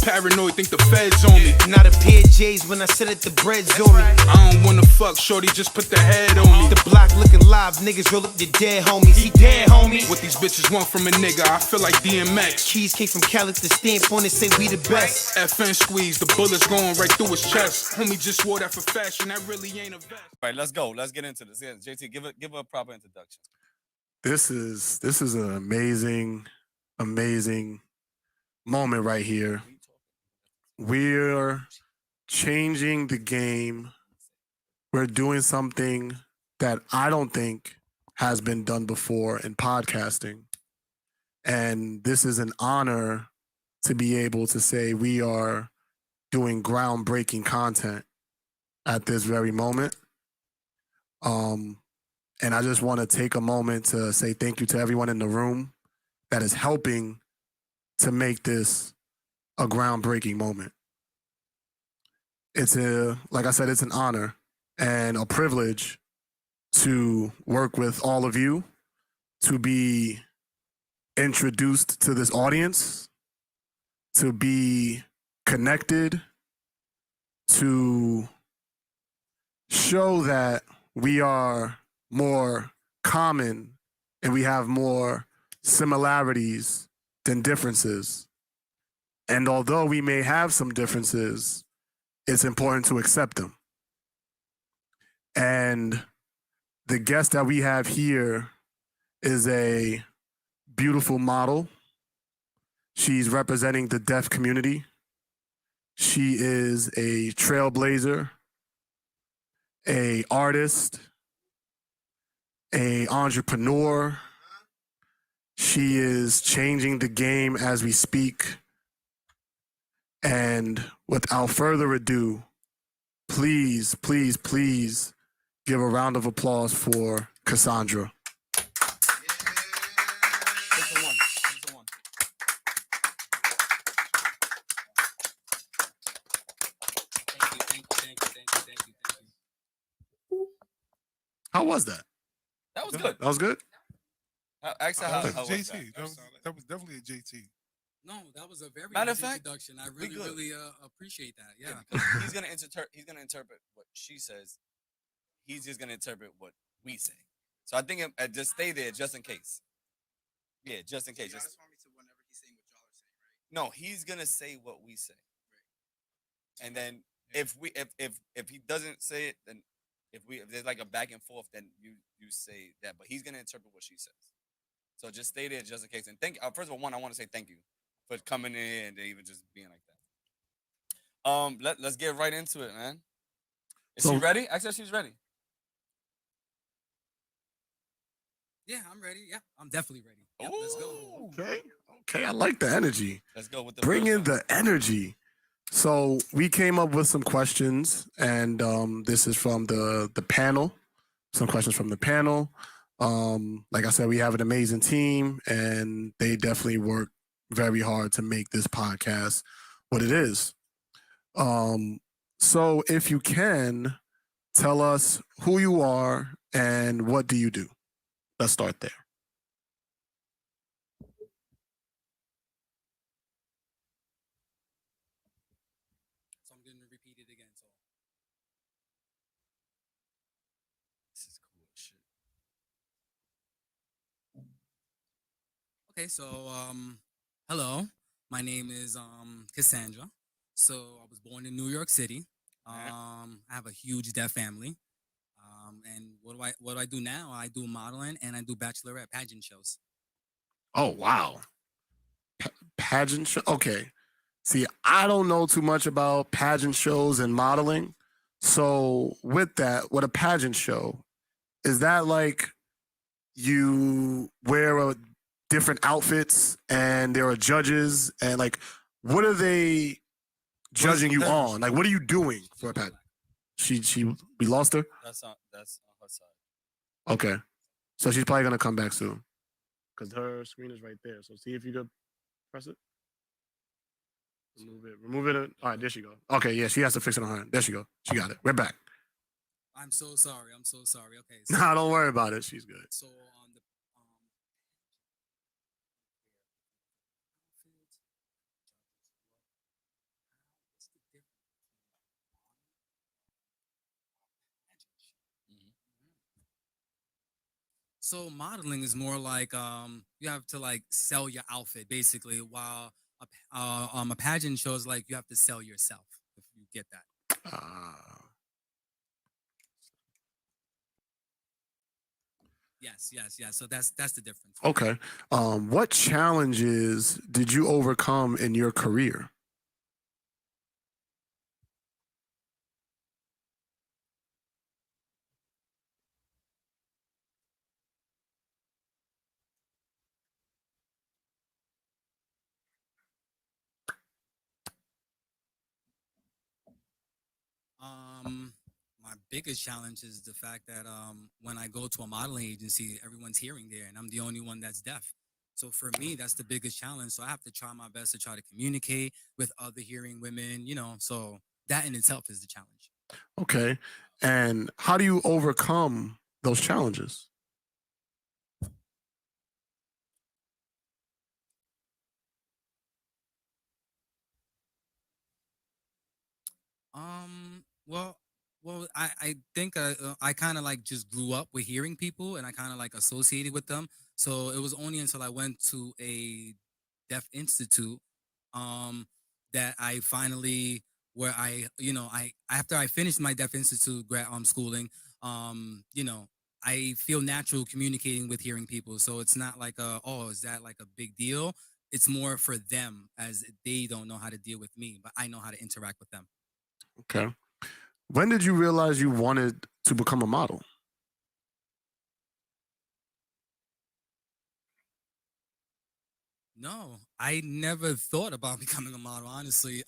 paranoid, think the feds on me. Not a pair of J's when I sit at the breads on me. I don't wanna fuck, shorty, just put the head on me. The block looking live, niggas roll up the dead homies. He dead, homie. What these bitches want from a nigga, I feel like DMX. Keys came from Cali, the stamp on it, say we the best. FN squeeze, the bullets going right through his chest. Homie just wore that for fashion, that really ain't a vest. All right, let's go. Let's get into this. Yeah, JT, give a proper introduction. This is an amazing moment right here. We're changing the game. We're doing something that I don't think has been done before in podcasting. And this is an honor to be able to say we are doing groundbreaking content at this very moment. And I just want to take a moment to say thank you to everyone in the room that is helping to make this a groundbreaking moment. Like I said, it's an honor and a privilege to work with all of you, to be introduced to this audience, to be connected, to show that we are more common and we have more similarities than differences. And although we may have some differences, it's important to accept them. And the guest that we have here is a beautiful model. She's representing the deaf community. She is a trailblazer, an artist, an entrepreneur. She is changing the game as we speak. And without further ado, please give a round of applause for Kissandra. How was that? That was good. That was good? Actually, how was JT. that? That was definitely a JT. No, that was a very Matter nice of fact, introduction. I really appreciate that. Yeah. Because he's gonna interpret what she says. He's just gonna interpret what we say. So I think just stay there just in case. Yeah, just in case. You just want me to whenever he's saying what y'all are saying, right? No, he's gonna say what we say. Right. And then if he doesn't say it, then if there's like a back and forth, then you say that. But he's gonna interpret what she says. So just stay there just in case. And first of all, I want to say thank you for coming in and even just being like that. Let's get right into it, man. Is she ready? I said she's ready. Yeah, I'm ready. Yeah, I'm definitely ready. Yep, let's go. Okay, I like the energy. Let's go with the bring in the energy. So we came up with some questions, and this is from the panel. Some questions from the panel. Like I said, we have an amazing team, and they definitely work very hard to make this podcast what it is. So if you can, tell us who you are and what do you do? Let's start there. So I'm going to repeat it again. So this is cool shit. Okay, so hello, my name is Kissandra. So I was born in New York City. I have a huge deaf family. And what do I do now? I do modeling and I do bachelorette pageant shows. Oh, wow. Pageant show? Okay. See, I don't know too much about pageant shows and modeling. So with that, what a pageant show, is that like you wear different outfits and there are judges and like, what are they judging you on? Like, what are you doing for a pageant? We lost her? That's on her side. Okay. So she's probably going to come back soon because her screen is right there. So see if you could press it. Remove it. All right, there she go. Okay, yeah, she has to fix it on her. There she go. She got it. We're back. I'm so sorry. Okay. So, Nah, don't worry about it. She's good. So on the So modeling is more like you have to like sell your outfit basically, while a pageant shows like you have to sell yourself. If you get that. Ah, Yes, yes, yes. So that's the difference. okay. What challenges did you overcome in your career? Um, my biggest challenge is the fact that when I go to a modeling agency, everyone's hearing there, and I'm the only one that's deaf. So for me, that's the biggest challenge. So I have to try my best to try to communicate with other hearing women. So that in itself is the challenge. Okay. And how do you overcome those challenges? I think I kind of like just grew up with hearing people, and I kind of like associated with them. So it was only until I went to a deaf institute um that I finally where I after I finished my deaf institute schooling, I feel natural communicating with hearing people. So it's not like is that like a big deal? It's more for them, as they don't know how to deal with me, but I know how to interact with them. Okay. When did you realize you wanted to become a model? No, I never thought about becoming a model, honestly.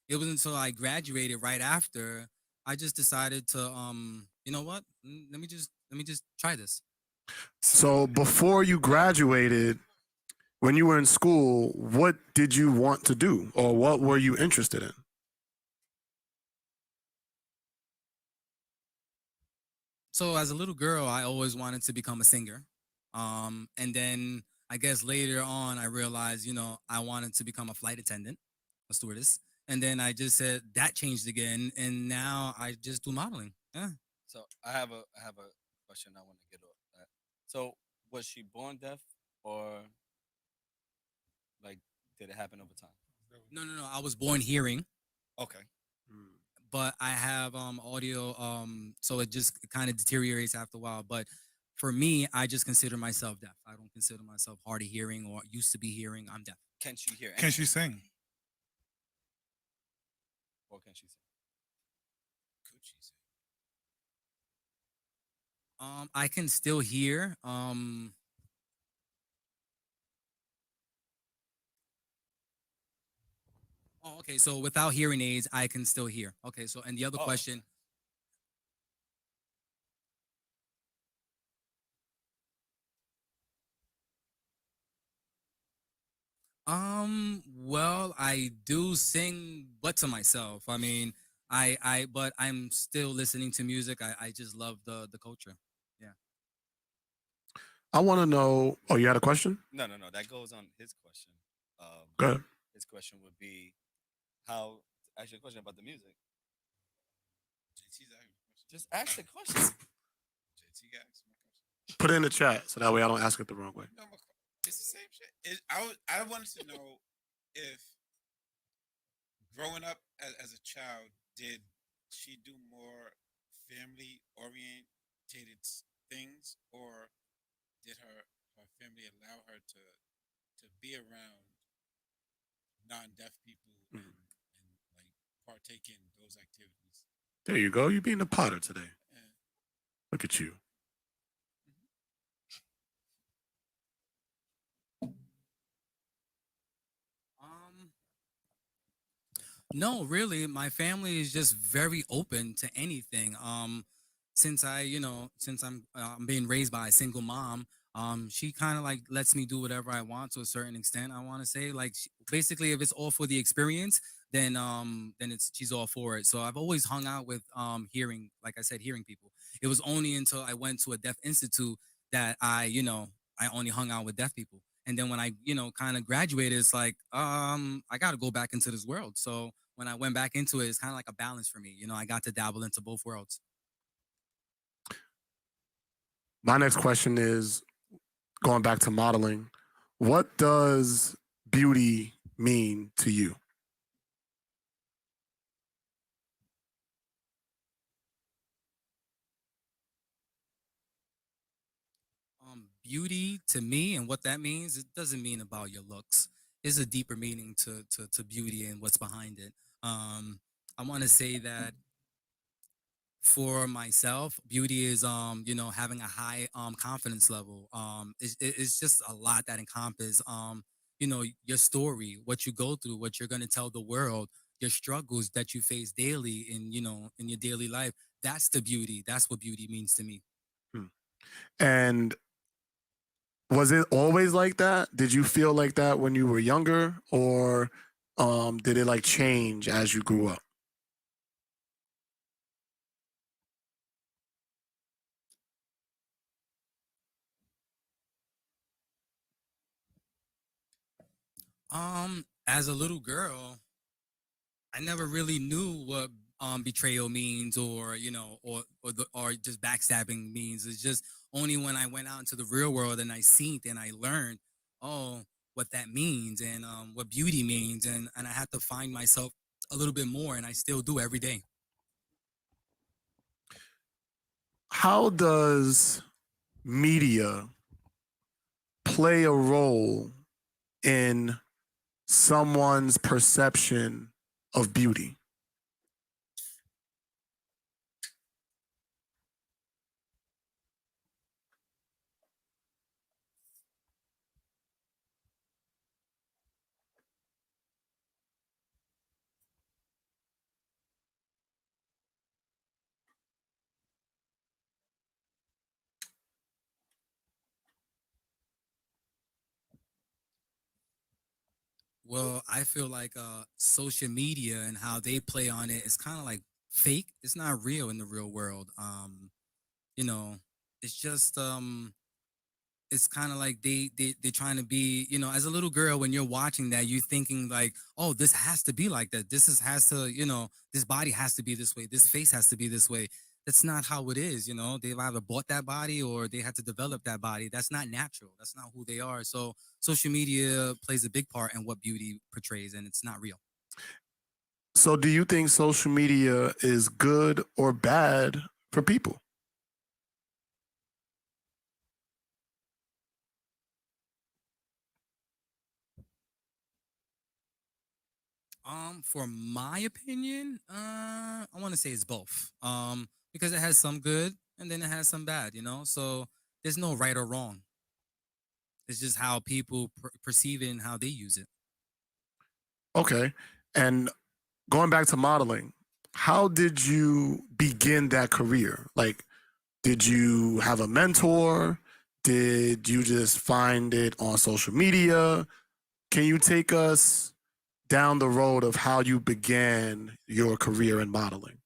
It was until I graduated right after I just decided to you know what? Let me just try this. So before you graduated, when you were in school, what did you want to do or what were you interested in? So as a little girl, I always wanted to become a singer. And then I guess later on I realized, I wanted to become a flight attendant, a stewardess. And then I just said that changed again, and now I just do modeling. Yeah. So I have a question I want to get off that. So was she born deaf, or like did it happen over time? No, no, no. I was born hearing, Okay. but I have audio, so it just kind of deteriorates after a while. But for me, I just consider myself deaf. I don't consider myself hard of hearing or used to be hearing. I'm deaf. Can she hear Can she anything, sing? or can she sing? Could she sing? I can still hear. Oh, okay. So without hearing aids, I can still hear. Okay. So and the other Oh, question. Well, I do sing, but to myself. I mean, but I'm still listening to music. I just love the culture. Yeah. I want to know. Oh, you had a question? no, no, no. That goes on his question. Go ahead. His question would be how. Actually, a question about the music. JT's asking a question. Just ask the question. JT got asked my question. Put it in the chat so that way I don't ask it the wrong way. No, it's the same shit. I wanted to know if growing up as a child, did she do more family orientated things, or did her family allow her to be around non-deaf people and like partake in those activities? There you go. You being a potter today. Yeah. Look at you. Um, No, really, my family is just very open to anything. Since I'm being raised by a single mom, she kind of like lets me do whatever I want to a certain extent. I want to say, like, basically, if it's all for the experience, then it's she's all for it. So I've always hung out with hearing, like I said, hearing people. It was only until I went to a deaf institute that I only hung out with deaf people. And then when I, kind of graduated, it's like, I got to go back into this world. So when I went back into it, it's kind of like a balance for me. I got to dabble into both worlds. My next question is going back to modeling. What does beauty mean to you? Beauty to me and what that means, it doesn't mean about your looks. There's a deeper meaning to beauty and what's behind it. I want to say that for myself, beauty is having a high confidence level. It's just a lot that encompasses your story, what you go through, what you're gonna tell the world, your struggles that you face daily in your daily life. That's the beauty. That's what beauty means to me. Hmm. And was it always like that? Did you feel like that when you were younger, or did it like change as you grew up? As a little girl, I never really knew what betrayal means, or or just backstabbing means. It's just only when I went out into the real world and I seen it and I learned, oh, what that means, and what beauty means, and I had to find myself a little bit more, and I still do every day. How does media play a role in someone's perception of beauty? Well, I feel like social media and how they play on it is kind of like fake. It's not real in the real world. You know, it's just it's kind of like they're trying to be, as a little girl, when you're watching that, you're thinking like, oh, this has to be like that, this is has to, this body has to be this way, this face has to be this way. That's not how it is. They've either bought that body or they had to develop that body. That's not natural, that's not who they are. So social media plays a big part in what beauty portrays, and it's not real. So, do you think social media is good or bad for people? For my opinion, I want to say it's both. Because it has some good and then it has some bad. So there's no right or wrong. It's just how people perceive it and how they use it. Okay. And going back to modeling, how did you begin that career? Like, did you have a mentor? Did you just find it on social media? Can you take us down the road of how you began your career in modeling?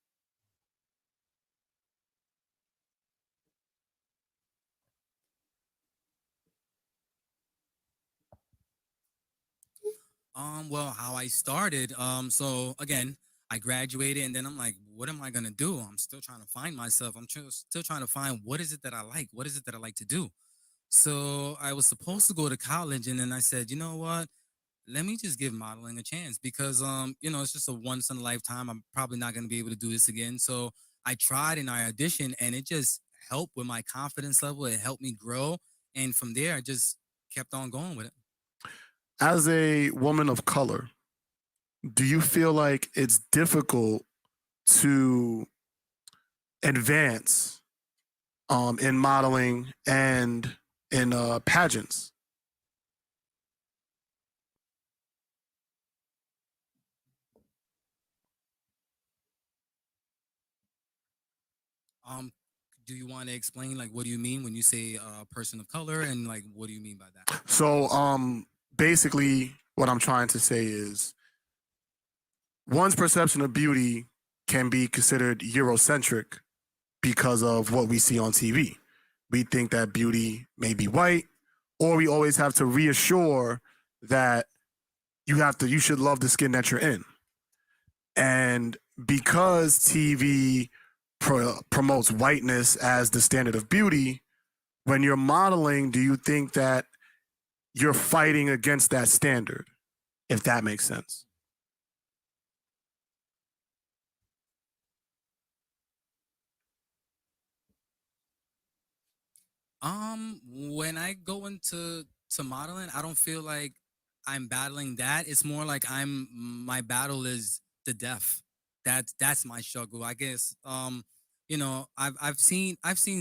Well, how I started. So again, I graduated, and then I'm like, what am I gonna do? I'm still trying to find myself. Still trying to find what is it that I like. What is it that I like to do? So I was supposed to go to college, and then I said, you know what? Let me just give modeling a chance, because it's just a once in a lifetime. I'm probably not gonna be able to do this again. So I tried and I auditioned, and it just helped with my confidence level. It helped me grow, and from there, I just kept on going with it. As a woman of color, do you feel like it's difficult to advance in modeling and in pageants? Um, do you want to explain, like, what do you mean when you say person of color, and like what do you mean by that? So basically, what I'm trying to say is one's perception of beauty can be considered Eurocentric because of what we see on TV. We think that beauty may be white, or we always have to reassure that you should love the skin that you're in. And because TV promotes whiteness as the standard of beauty, when you're modeling, do you think that you're fighting against that standard? If that makes sense. When I go into modeling, I don't feel like I'm battling that. It's more like my battle is the deaf. That's my struggle. I guess I've seen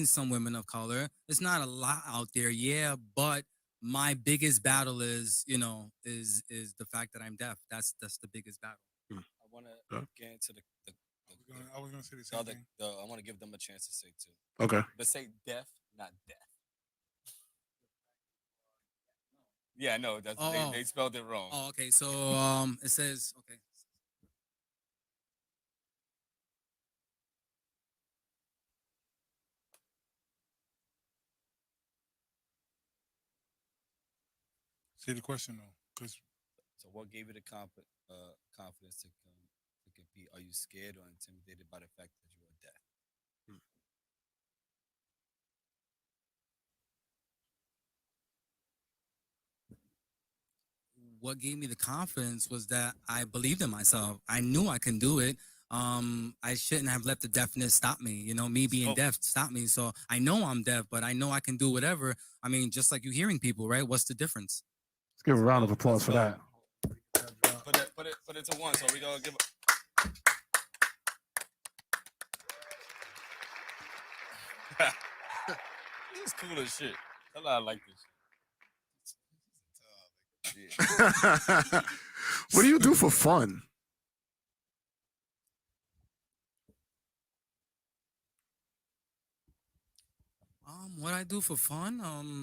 some women of color. It's not a lot out there, yeah, but my biggest battle is the fact that I'm deaf. That's the biggest battle. I want to get into I was gonna say the the same other. thing. I want to give them a chance to say too. Okay. But say deaf, not deaf. Yeah, no, that's they spelled it wrong. Oh, okay. So it says okay. Say the question though, because So, what gave you the confidence to compete? Are you scared or intimidated by the fact that you are deaf? What gave me the confidence was that I believed in myself. I knew I can do it. I shouldn't have let the deafness stop me. Me being deaf stopped me. So I know I'm deaf, but I know I can do whatever. I mean, just like you hearing people, right? What's the difference? Let's give a round of applause for that. Put it to one. So we gonna give. This is cool as shit. I like this shit. What do you do for fun? What I do for fun,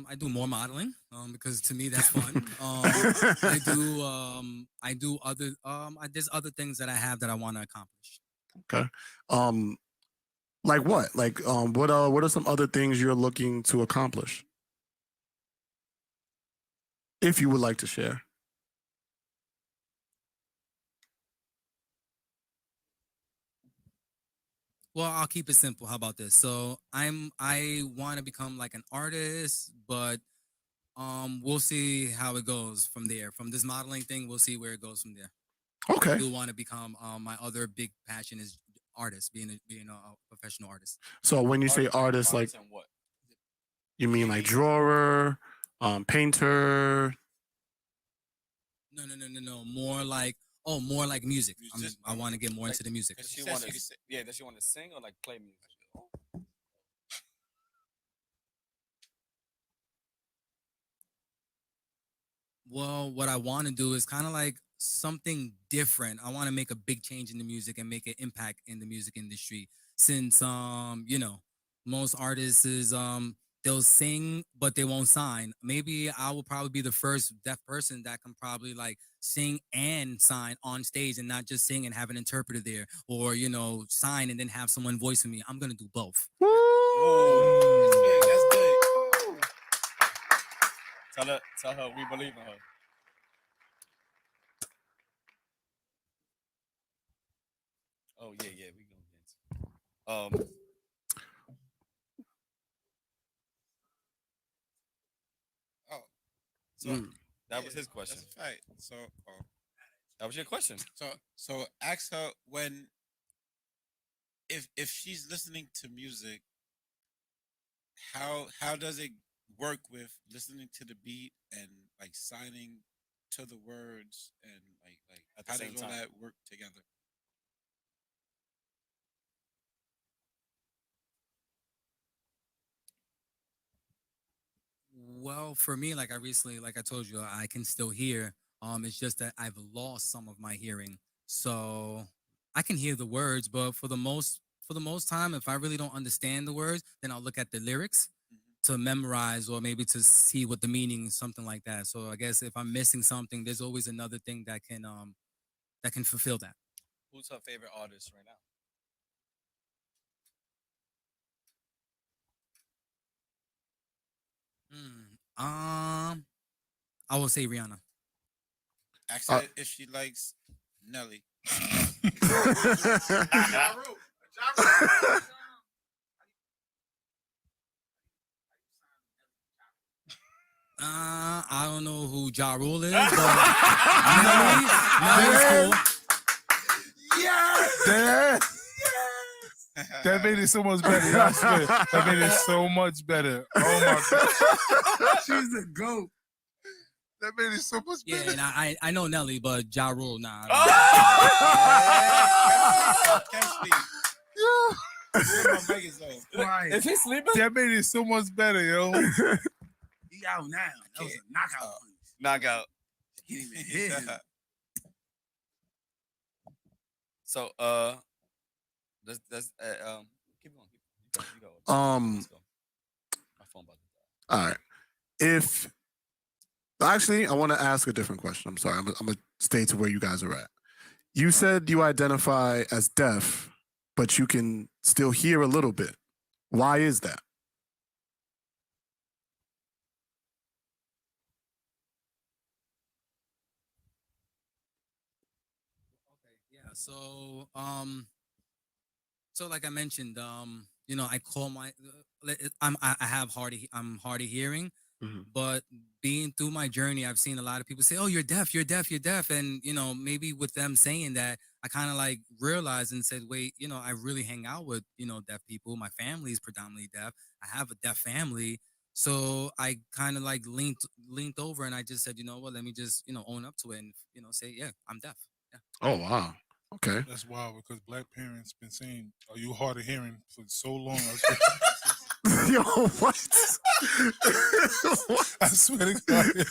I do more modeling, because to me that's fun. I do other, there's other things that I have that I want to accomplish. Okay. Like what? Like what are some other things you're looking to accomplish? If you would like to share. Well, I'll keep it simple. How about this? So I want to become like an artist, but we'll see how it goes from there. From this modeling thing, we'll see where it goes from there. Okay. I do want to become my other big passion is artist, being a professional artist. So when you say artist, like and what? you mean like drawer, painter? No. More like music. I want to get more into the music. Does she want to sing or like play music? Well, what I want to do is kind of like something different. I want to make a big change in the music and make an impact in the music industry. Since most artists is they'll sing but they won't sign. Maybe I will probably be the first deaf person that can probably like sing and sign on stage and not just sing and have an interpreter there, or sign and then have someone voicing me. I'm gonna do both. That's big. Tell her we believe in her. Oh yeah, we gonna get into. Oh, so That was his question. That's a fact. So, That was your question. so ask her when, if she's listening to music, how does it work with listening to the beat and like signing to the words, and like At the how same does all time. that work together? Well, for me, like I told you, I can still hear. It's just that I've lost some of my hearing, so I can hear the words, but for the most time, if I really don't understand the words, then I'll look at the lyrics to memorize or maybe to see what the meaning is, something like that. So I guess if I'm missing something, there's always another thing that can fulfill that. Who's her favorite artist right now? I will say Rihanna. Ask her if she likes Nelly. I don't know who Ja Rule is, but Nelly's cool. That, that made it so much better. I swear. That made it so much better. Oh my god. She's the goat. That made it so much Yeah, better. and I know Nelly, but Ja Rule, nah. Catch me. My mic is off. Is he sleeping? That made it so much better, yo. He out now. That was a knockout punch. Knockout. He didn't even hit him. So let's keep going. You go. Let's go. My phone about to die. All right. If actually, I want to ask a different question. I'm sorry. I'm gonna stay to where you guys are at. You said you identify as deaf, but you can still hear a little bit. Why is that? Okay, yeah. So like I mentioned, I call I have I'm hard of hearing, but being through my journey, I've seen a lot of people say, "Oh, you're deaf, you're deaf, you're deaf," and maybe with them saying that, I kind of like realized and said, "Wait, I really hang out with deaf people. My family is predominantly deaf. I have a deaf family." So I kind of like leaned over and I just said, you know what, let me just own up to it and say, yeah, I'm deaf. Yeah. Oh wow. Okay. That's wild because black parents been saying, "Are you hard of hearing?" for so long. Yo, what? I swear to God. Yo.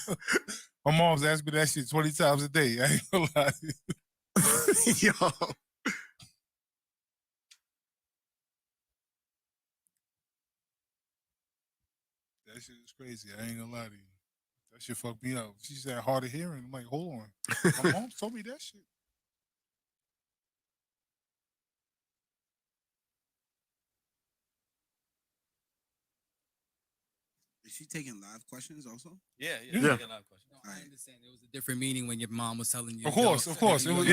My mom's asked me that shit 20 times a day. I ain't gonna lie to you. Yo. That shit is crazy. I ain't gonna lie to you. That shit fucked me up. She said hard of hearing. I'm like, hold on. My mom told me that shit. Is she taking live questions also? Yeah. Yeah. Take a lot of questions. No, I understand. There was a different meaning when your mom was telling you. Of course. It was, No, please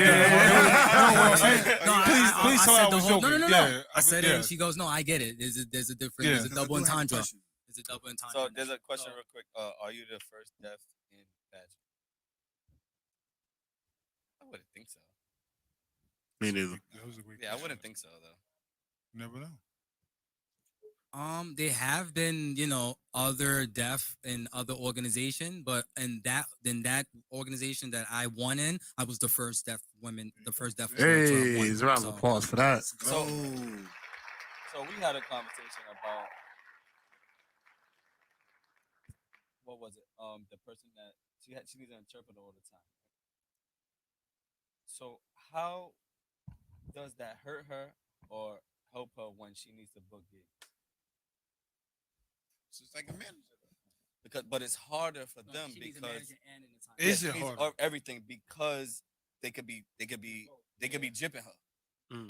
tell her I was joking. No. Yeah, I said it, yeah. and she goes, "No, I get it. There's a different. Yeah. There's a double entendre. There's a double entendre." So there's a question real quick. Are you the first deaf in pageant? I wouldn't think so. Me neither. That was a great Yeah, I question. wouldn't think so though. Never know. They have been, other deaf in other organization, but in that organization that I won in, I was the first deaf woman to have Hey, won. it's a round of applause for that. So we had a conversation about what was it? The person that she needs an interpreter all the time. So how does that hurt her or help her when she needs to book gigs? So it's like a manager. But it's harder for No, them she needs a because manager and an entire- Is she it needs harder? everything because they could be jipping her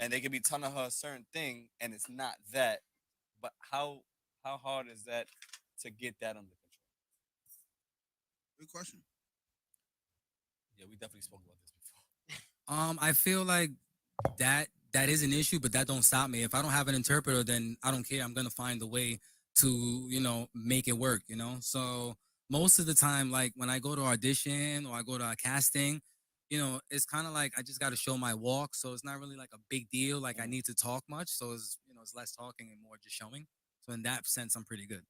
and they could be telling her a certain thing and it's not that. But how hard is that to get that under control? Good question. Yeah, we definitely spoke about this before. I feel like that is an issue, but that don't stop me. If I don't have an interpreter, then I don't care. I'm gonna find a way to make it work. So most of the time, like when I go to audition or I go to a casting, it's kind of like I just got to show my walk. So it's not really like a big deal. Like I need to talk much. So it's it's less talking and more just showing. So in that sense, I'm pretty good.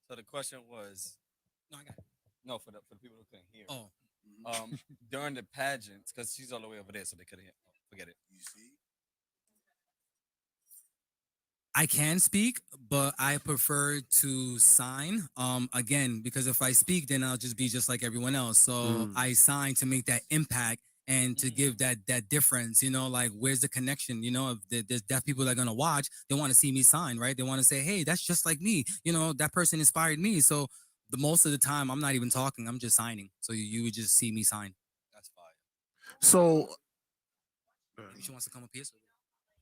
So the question was, No, I got it. no, for the people who couldn't hear. Oh, During the pageants, because she's all the way over there, so they couldn't hear. Oh, forget it. You see? I can speak, but I prefer to sign. Again, because if I speak, then I'll just be just like everyone else. So I sign to make that impact and to give that difference. Like where's the connection? If there's deaf people that are gonna watch, they want to see me sign, right? They want to say, hey, that's just like me. That person inspired me. So the most of the time, I'm not even talking. I'm just signing. So you would just see me sign. That's fire. So She wants to come up here. So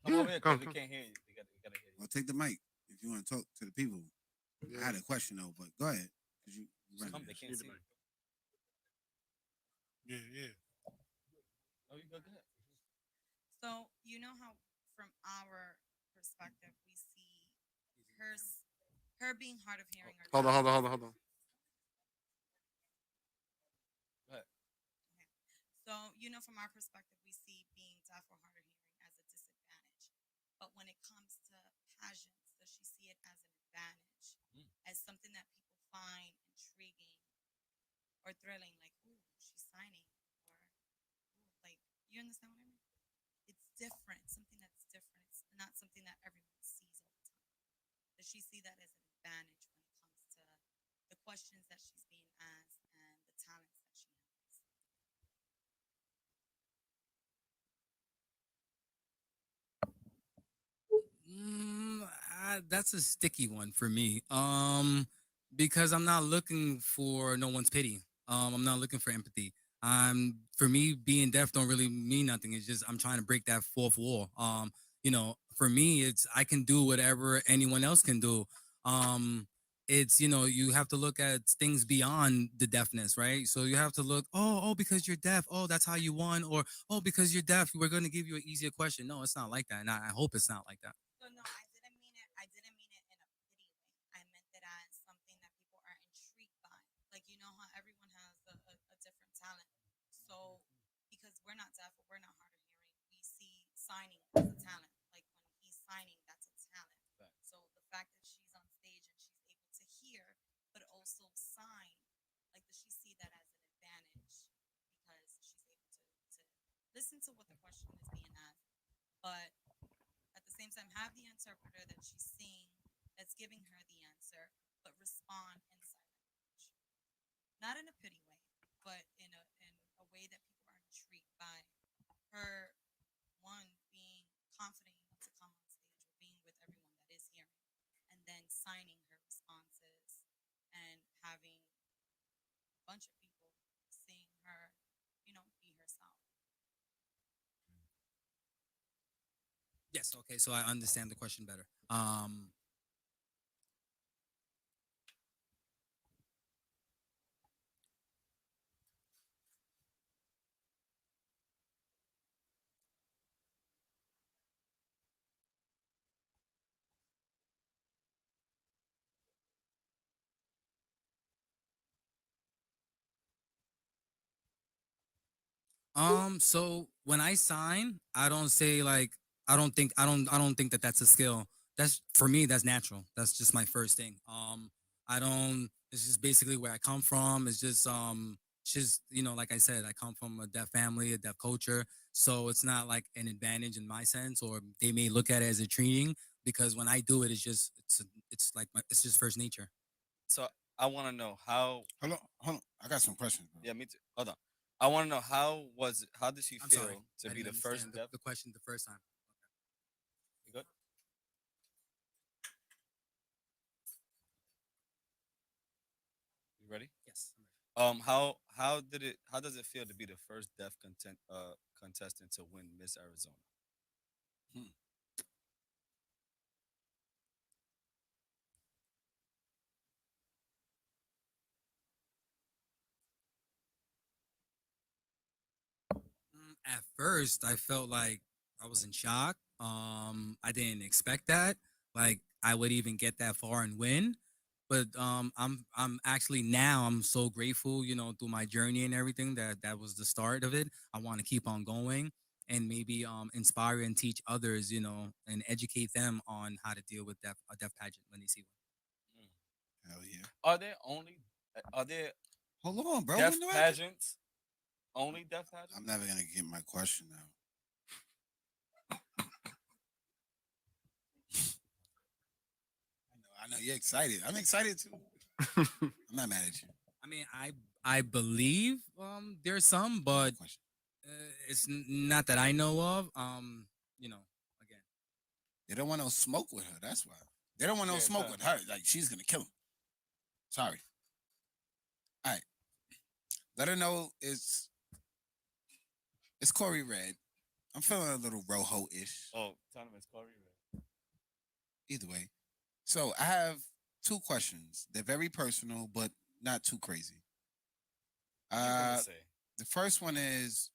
Come over here, 'cause come. we can't hear you. We gotta hear you. Well, take the mic if you want to talk to the people. I had a question though, but go ahead. 'Cause you Just come, running they it. can't see. Yeah, yeah. Oh, you go ahead. So you know how, from our perspective, we see her her being hard of hearing. Or Hold on, deaf. hold on, hold on, hold on. Go ahead. So you know, from our perspective, we see being deaf or hard of hearing as a disadvantage. But when it comes to pageants, does she see it as an advantage, as something that people find intriguing or thrilling? Like, ooh, she's signing, or ooh, like, you understand what I mean? It's different, something that's different. It's not something that everyone sees all the time. Does she see that as an advantage when it comes to the questions that she's being asked and the talents that she has? Mm, that's a sticky one for me. Because I'm not looking for no one's pity. I'm not looking for empathy. For me, being deaf don't really mean nothing. It's just I'm trying to break that fourth wall. For me, it's I can do whatever anyone else can do. Um, it's you have to look at things beyond the deafness, right? So you have to look, because you're deaf, oh, that's how you won, or oh, because you're deaf, we're going to give you an easier question. No, it's not like that, and I hope it's not like that. So no, I didn't mean it. I didn't mean it in a pity way. I meant it as something that people are intrigued by. Like, you know how everyone has a different talent. So because we're not deaf or we're not hard of hearing, we see signing as a talent. Like when he's signing, that's a talent. Right. So the fact that she's on stage and she's able to hear but also sign, like, does she see that as an advantage because she's able to listen to what the question is being asked, but at the same time have the interpreter that she's seeing that's giving her the answer, but respond in sign language. Not in a pity way, but in a way that people are intrigued by her, one, being confident enough to come on stage or being with everyone that is hearing, and then signing her responses and having a bunch of people seeing her, be herself. Yes. Okay. So I understand the question better. So when I sign, I don't say like I don't think that that's a skill. That's for me. That's natural. That's just my first thing. I don't. It's just basically where I come from. It's just like I said, I come from a deaf family, a deaf culture. So it's not like an advantage in my sense, or they may look at it as a training because when I do it, it's like it's just first nature. So I want to know how. Hold on. I got some questions, bro. Yeah, me too. Hold on. I want to know how was it? How did she I'm feel sorry, to I be didn't the first understand deaf? the question the first time. You good? You ready? Yes. I'm ready. How does it feel to be the first deaf contestant to win Miss Arizona? At first, I felt like I was in shock. I didn't expect that. Like I would even get that far and win. But I'm actually now I'm so grateful, through my journey and everything that was the start of it. I want to keep on going and maybe inspire and teach others, and educate them on how to deal with a deaf pageant when they see one. Hell yeah. Are there Hold on, bro. deaf When do I get- pageants? Only deaf pageants? I'm never gonna get my question now. I know you're excited. I'm excited too. I'm not mad at you. I mean, I believe there's some, but Question. it's not that I know of. Again. They don't want no smoke with her. That's why. They don't want no Yeah, smoke exactly. with her. Like she's gonna kill him. Sorry. All right. Let her know it's Corey Red. I'm feeling a little Rojo-ish. Oh, tell them it's Corey Red. Either way. So I have two questions. They're very personal, but not too crazy. What you gonna Uh, say? the first one is,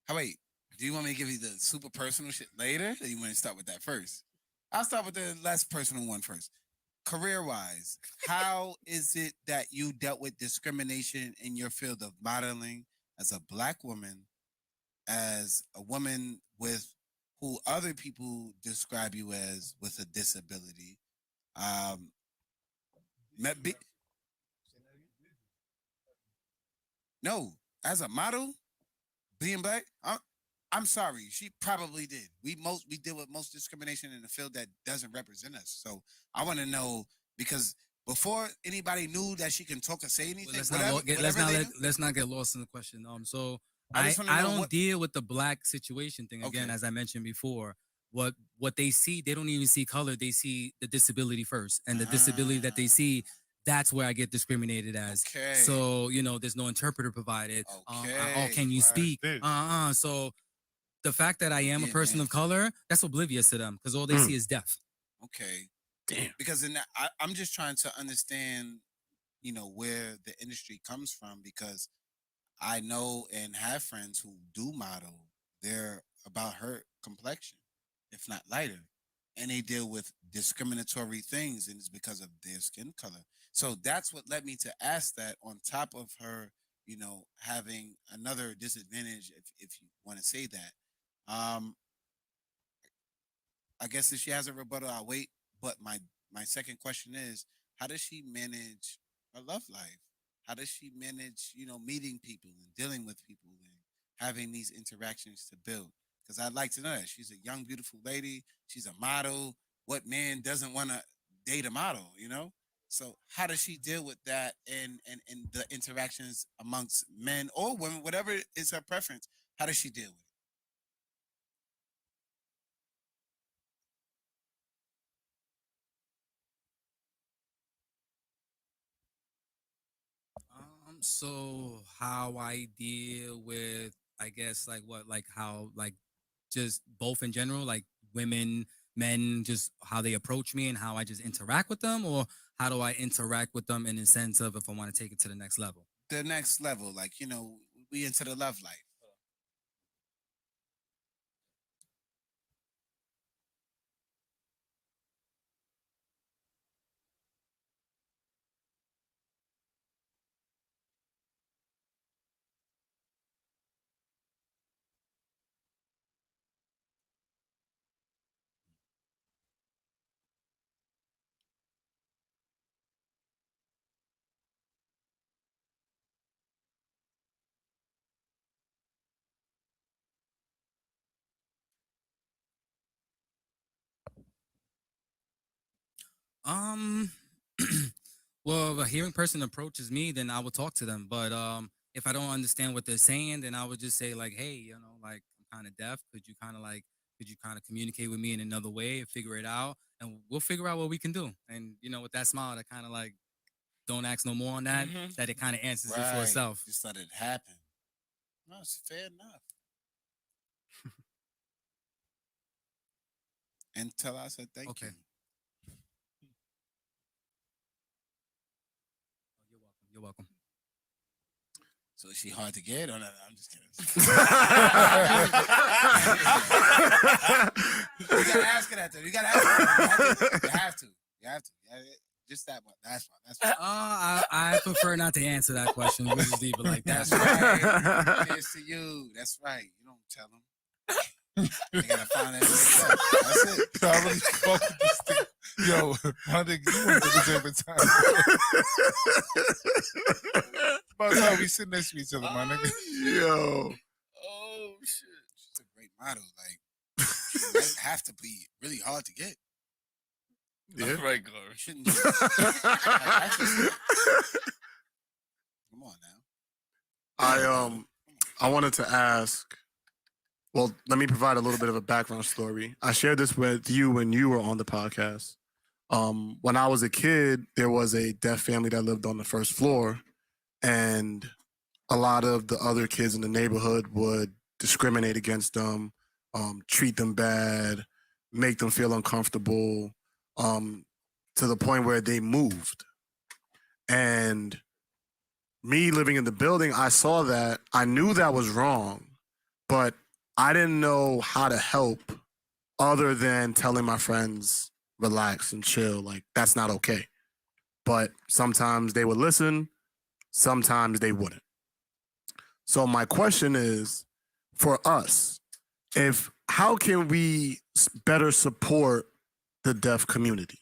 oh wait, do you want me to give you the super personal shit later? Or you want to start with that first? I'll start with the less personal one first. Career-wise, how is it that you dealt with discrimination in your field of modeling as a Black woman, as a woman with who other people describe you as with a disability? Um, no, as a model, being Black, I'm sorry, she probably did. We deal with most discrimination in the field that doesn't represent us. So I want to know because before anybody knew that she can talk or say anything, let's not get lost in the question. So I I just wanna I know don't what- deal with the Black situation thing again, Okay. as I mentioned before. What they see, they don't even see color. They see the disability first, and the disability that they see, that's where I get discriminated as. Okay. So there's no interpreter provided. Okay. Can you Right speak? there. So the fact that I am a Yeah, person man. of color, that's oblivious to them because all they see is death. Okay. Damn. Because I'm just trying to understand, where the industry comes from because I know and have friends who do model. They're about her complexion, if not lighter. And they deal with discriminatory things, and it's because of their skin color. So that's what led me to ask that on top of her, having another disadvantage, if you want to say that. Um, I guess if she has a rebuttal, I'll wait. But my second question is, how does she manage her love life? How does she manage, meeting people and dealing with people and having these interactions to build? Because I'd like to know that she's a young, beautiful lady. She's a model. What man doesn't want to date a model? So how does she deal with that and the interactions amongst men or women, whatever is her preference? How does she deal with it? So how I deal with, I guess, like what, like how, like just both in general, like women, men, just how they approach me and how I just interact with them, or how do I interact with them in the sense of if I want to take it to the next level? The next level, like, we into the love life. Um, well, if a hearing person approaches me, then I will talk to them. But if I don't understand what they're saying, then I would just say like, hey, like I'm kind of deaf. Could you kind of communicate with me in another way and figure it out, and we'll figure out what we can do. And with that smile, that kind of like don't ask no more on that. Mhm. That it kind of answers it for itself. Just let it happen. No, it's fair enough. And tell us I thank Okay. you. You're welcome. So is she hard to get? Or no, I'm just kidding. You gotta ask her that though. You gotta ask her. You have to. Just that one. That's fine. That's fine. I prefer not to answer that question. We'll just leave it like that. That's right. Cheers to you. That's right. You don't tell them. They gotta find that themselves. That's it. Yo, I really fuck with this thing. Yo, my nigga, you want to do this every time. About time we sit next to each other, my nigga. Yo. Oh shit. She's a great model. Like, she might have to be really hard to get. Yeah. Right, Glory. Shouldn't just, come on now. I wanted to ask. Well, let me provide a little bit of a background story. I shared this with you when you were on the podcast. When I was a kid, there was a deaf family that lived on the first floor, and a lot of the other kids in the neighborhood would discriminate against them, treat them bad, make them feel uncomfortable, to the point where they moved. And me living in the building, I saw that. I knew that was wrong, but I didn't know how to help other than telling my friends, relax and chill. Like, that's not okay. But sometimes they would listen, sometimes they wouldn't. So my question is, for us, how can we better support the deaf community?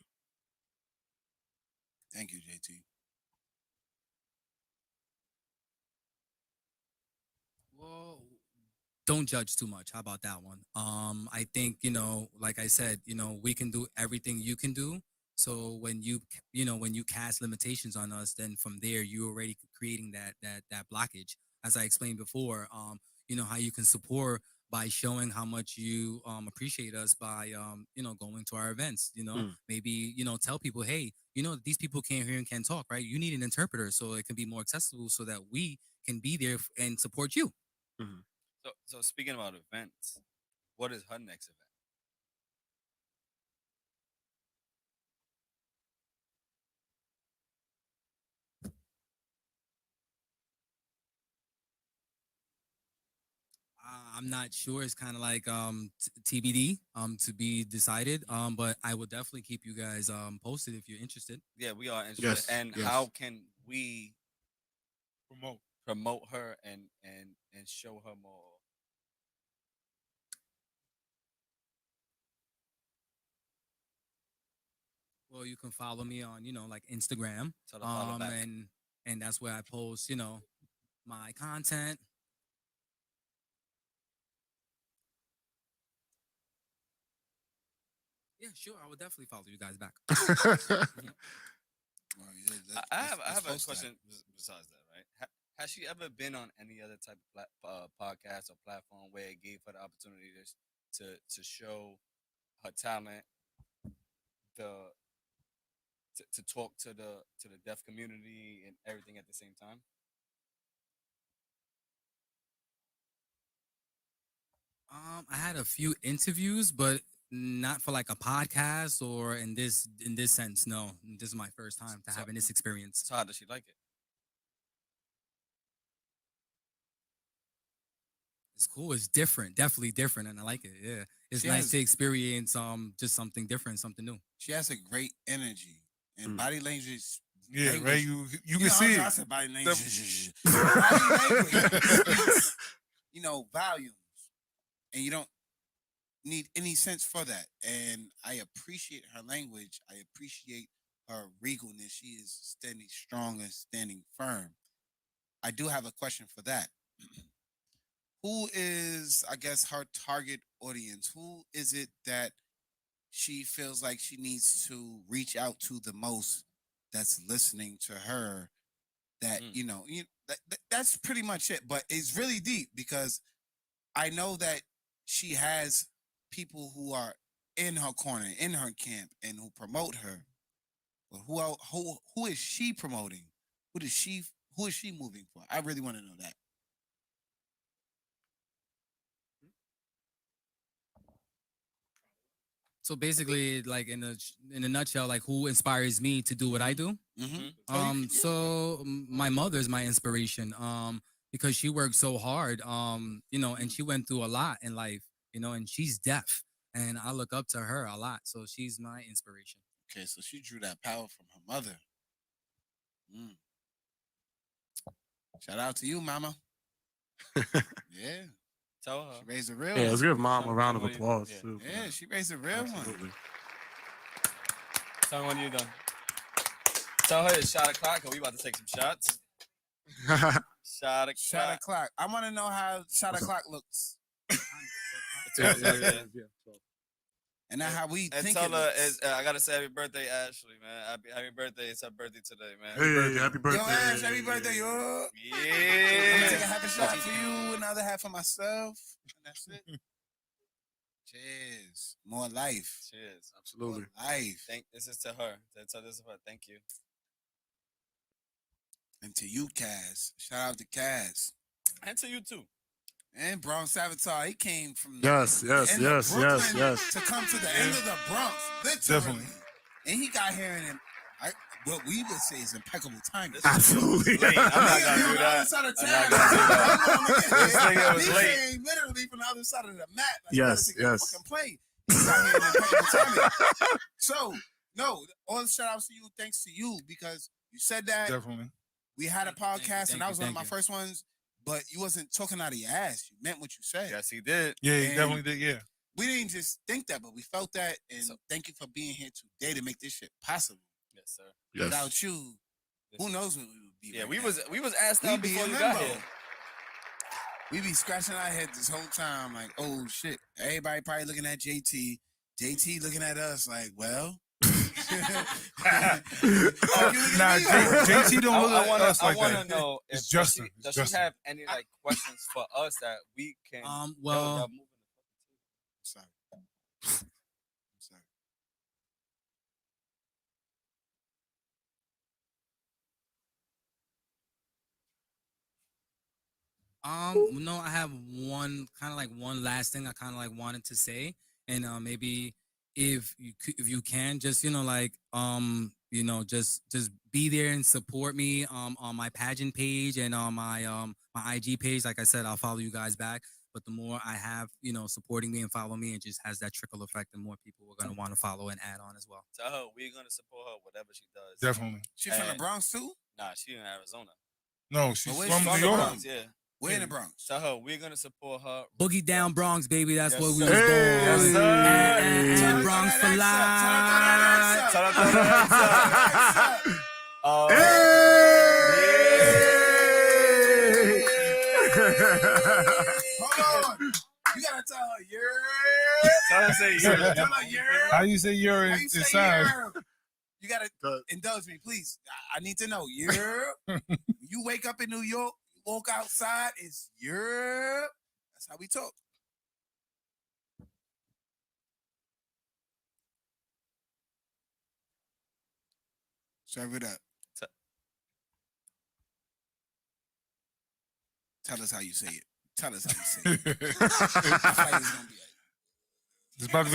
Thank you, JT. Well, don't judge too much. How about that one? I think, like I said, we can do everything you can do. So when when you cast limitations on us, then from there you're already creating that blockage. As I explained before, how you can support by showing how much you appreciate us by going to our events. Maybe tell people, hey, these people can't hear and can't talk, right? You need an interpreter so it can be more accessible, so that we can be there and support you. Mhm. So speaking about events, what is her next event? I'm not sure. It's kind of like TBD, to be decided. But I will definitely keep you guys posted if you're interested. Yeah, we are interested. Yes, And yes. how can we Promote. her and show her more? Well, you can follow me on like Instagram, Tell her to follow back. and that's where I post my content. Yeah, sure. I will definitely follow you guys back. Well, yeah, I have let's a post that. question besides that, right? Has she ever been on any other type of podcast or platform where it gave her the opportunity to show her talent, the to talk to the deaf community and everything at the same time? I had a few interviews, but not for like a podcast or in this sense. No, this is my first time to So- having this experience. So how does she like it? It's cool. It's different. Definitely different, and I like it. Yeah, it's She nice has- to experience just something different, something new. She has a great energy and Mm. body language. Yeah, language- right. You can see I it. said body language. Body language speaks, volumes, and you don't need any sense for that. And I appreciate her language. I appreciate her regalness. She is standing strong and standing firm. I do have a question for that. Who is, I guess, her target audience? Who is it that she feels like she needs to reach out to the most that's listening to her? That, that's pretty much it. But it's really deep because I know that she has people who are in her corner, in her camp, and who promote her. But who is she promoting? Who is she moving for? I really want to know that. So basically, like in a nutshell, like who inspires me to do what I do? Mm-hmm. My mother is my inspiration. Because she worked so hard. And she went through a lot in life. And she's deaf, and I look up to her a lot. So she's my inspiration. Okay, so she drew that power from her mother. Mm. Shout out to you, mama. Yeah, Tell her. she raised a real Yeah, let's one. give mom a round of Somebody- applause yeah. too. for Yeah, that. she raised a real one. Absolutely. Tell me when you're done. Tell her it's shot o'clock, cause we about to take some shots. Shot o'clock. Shot o'clock. I want to know how shot o'clock looks, Yeah. and not how we And think tell it her, looks. I gotta say happy birthday, Ashley, man. Happy birthday. It's her birthday today, man. Hey, happy Yo, birthday. Ash, happy birthday, yo. I'm Yeah. gonna take a half a shot for you, another half for myself, and that's it. Cheers. More life. Cheers. Absolutely. More life. This is to her. This is her. Thank you. And to you, Kaz. Shout out to Kaz. And to you too. And Bronx Avatar. He came from Yes, the yes, end of yes, Brooklyn yes, yes. to come to the end of the Bronx. Literally. Definitely. And he got here and what we would say is impeccable timing. Absolutely. Late. I'm not gonna do that. This nigga was late. Came literally from the other side of the mat. Like, Yes, yes. Fucking plane. He got here in impeccable timing. So, no, all the shout outs to you. Thanks to you because you said that. Definitely. We had a Thank you, podcast and that was one of my thank you. first ones, but you wasn't talking out of your ass. You meant what you said. Yes, he did. Yeah, he And- definitely did. Yeah. We didn't just think that, but we felt that. And So- thank you for being here today to make this shit possible. Yes, sir. Yes. Without you, Yes, who sir. knows what we would be? Yeah, right we now. was asked We out be before in you got limbo. here. We be scratching our head this whole time, like, oh shit. Everybody probably looking at JT. JT looking at us like, well. Nah, JT don't look at us like I wanna that. know It's if Justin. Does It's she have any like questions for us that we can? Well, I'm sorry. I'm sorry. No, I have one kind of like one last thing I kind of like wanted to say, and maybe if you can just just be there and support me on my pageant page and on my IG page. Like I said, I'll follow you guys back. But the more I have, supporting me and follow me, it just has that trickle effect, and more people are gonna want to follow and add on as well. Tell her we're gonna support her whatever she does. Definitely. She from the And- Bronx too? Nah, she in Arizona. No, she's But where's from she New from? York. Bronx, yeah. Where in the Bronx? Tell her we're gonna support her. Boogie down Bronx, baby. That's Yes, where we sir. was born. Yes, sir. And Turn Bronx that for accent, life. turn Tell her that accent. Hold on. You gotta tell her, yeah. Tell her say Tell yeah. her, yeah. How you say you're How in you say inside? yeah? You gotta indulge me, please. I need to know. Yeah. You wake up in New York, you walk outside, it's yeah. That's how we talk. Serve it up. Tell us how you say it. Tell us how you say it. I feel like it's gonna be It's about to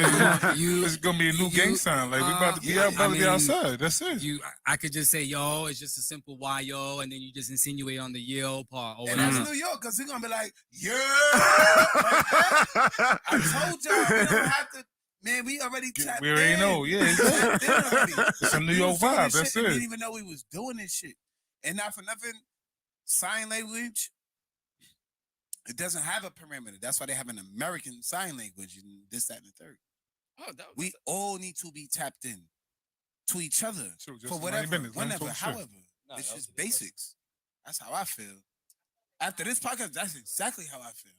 be You- it's gonna be a new you- gang sign. Like we about to be out, I about to be mean, outside. That's it. I could just say yo. It's just a simple why yo, and then you just insinuate on the yo part or And whatever. that's New York, because he's gonna be like, yeah. I told y'all we don't have to. Man, we already tapped We already in. know, yeah. We tapped in already. It's a New We York was doing vibe. this That's shit and it. didn't even know we was doing this shit. And not for nothing, sign language, it doesn't have a perimeter. That's why they have an American sign language and this, that, and the third. Oh, that was We all need to be tapped in to each other True, just for mind whatever, your business. Let 'em whenever, talk shit. however. No, It's that was just a good question. basics. That's how I feel. After this podcast, that's exactly how I feel.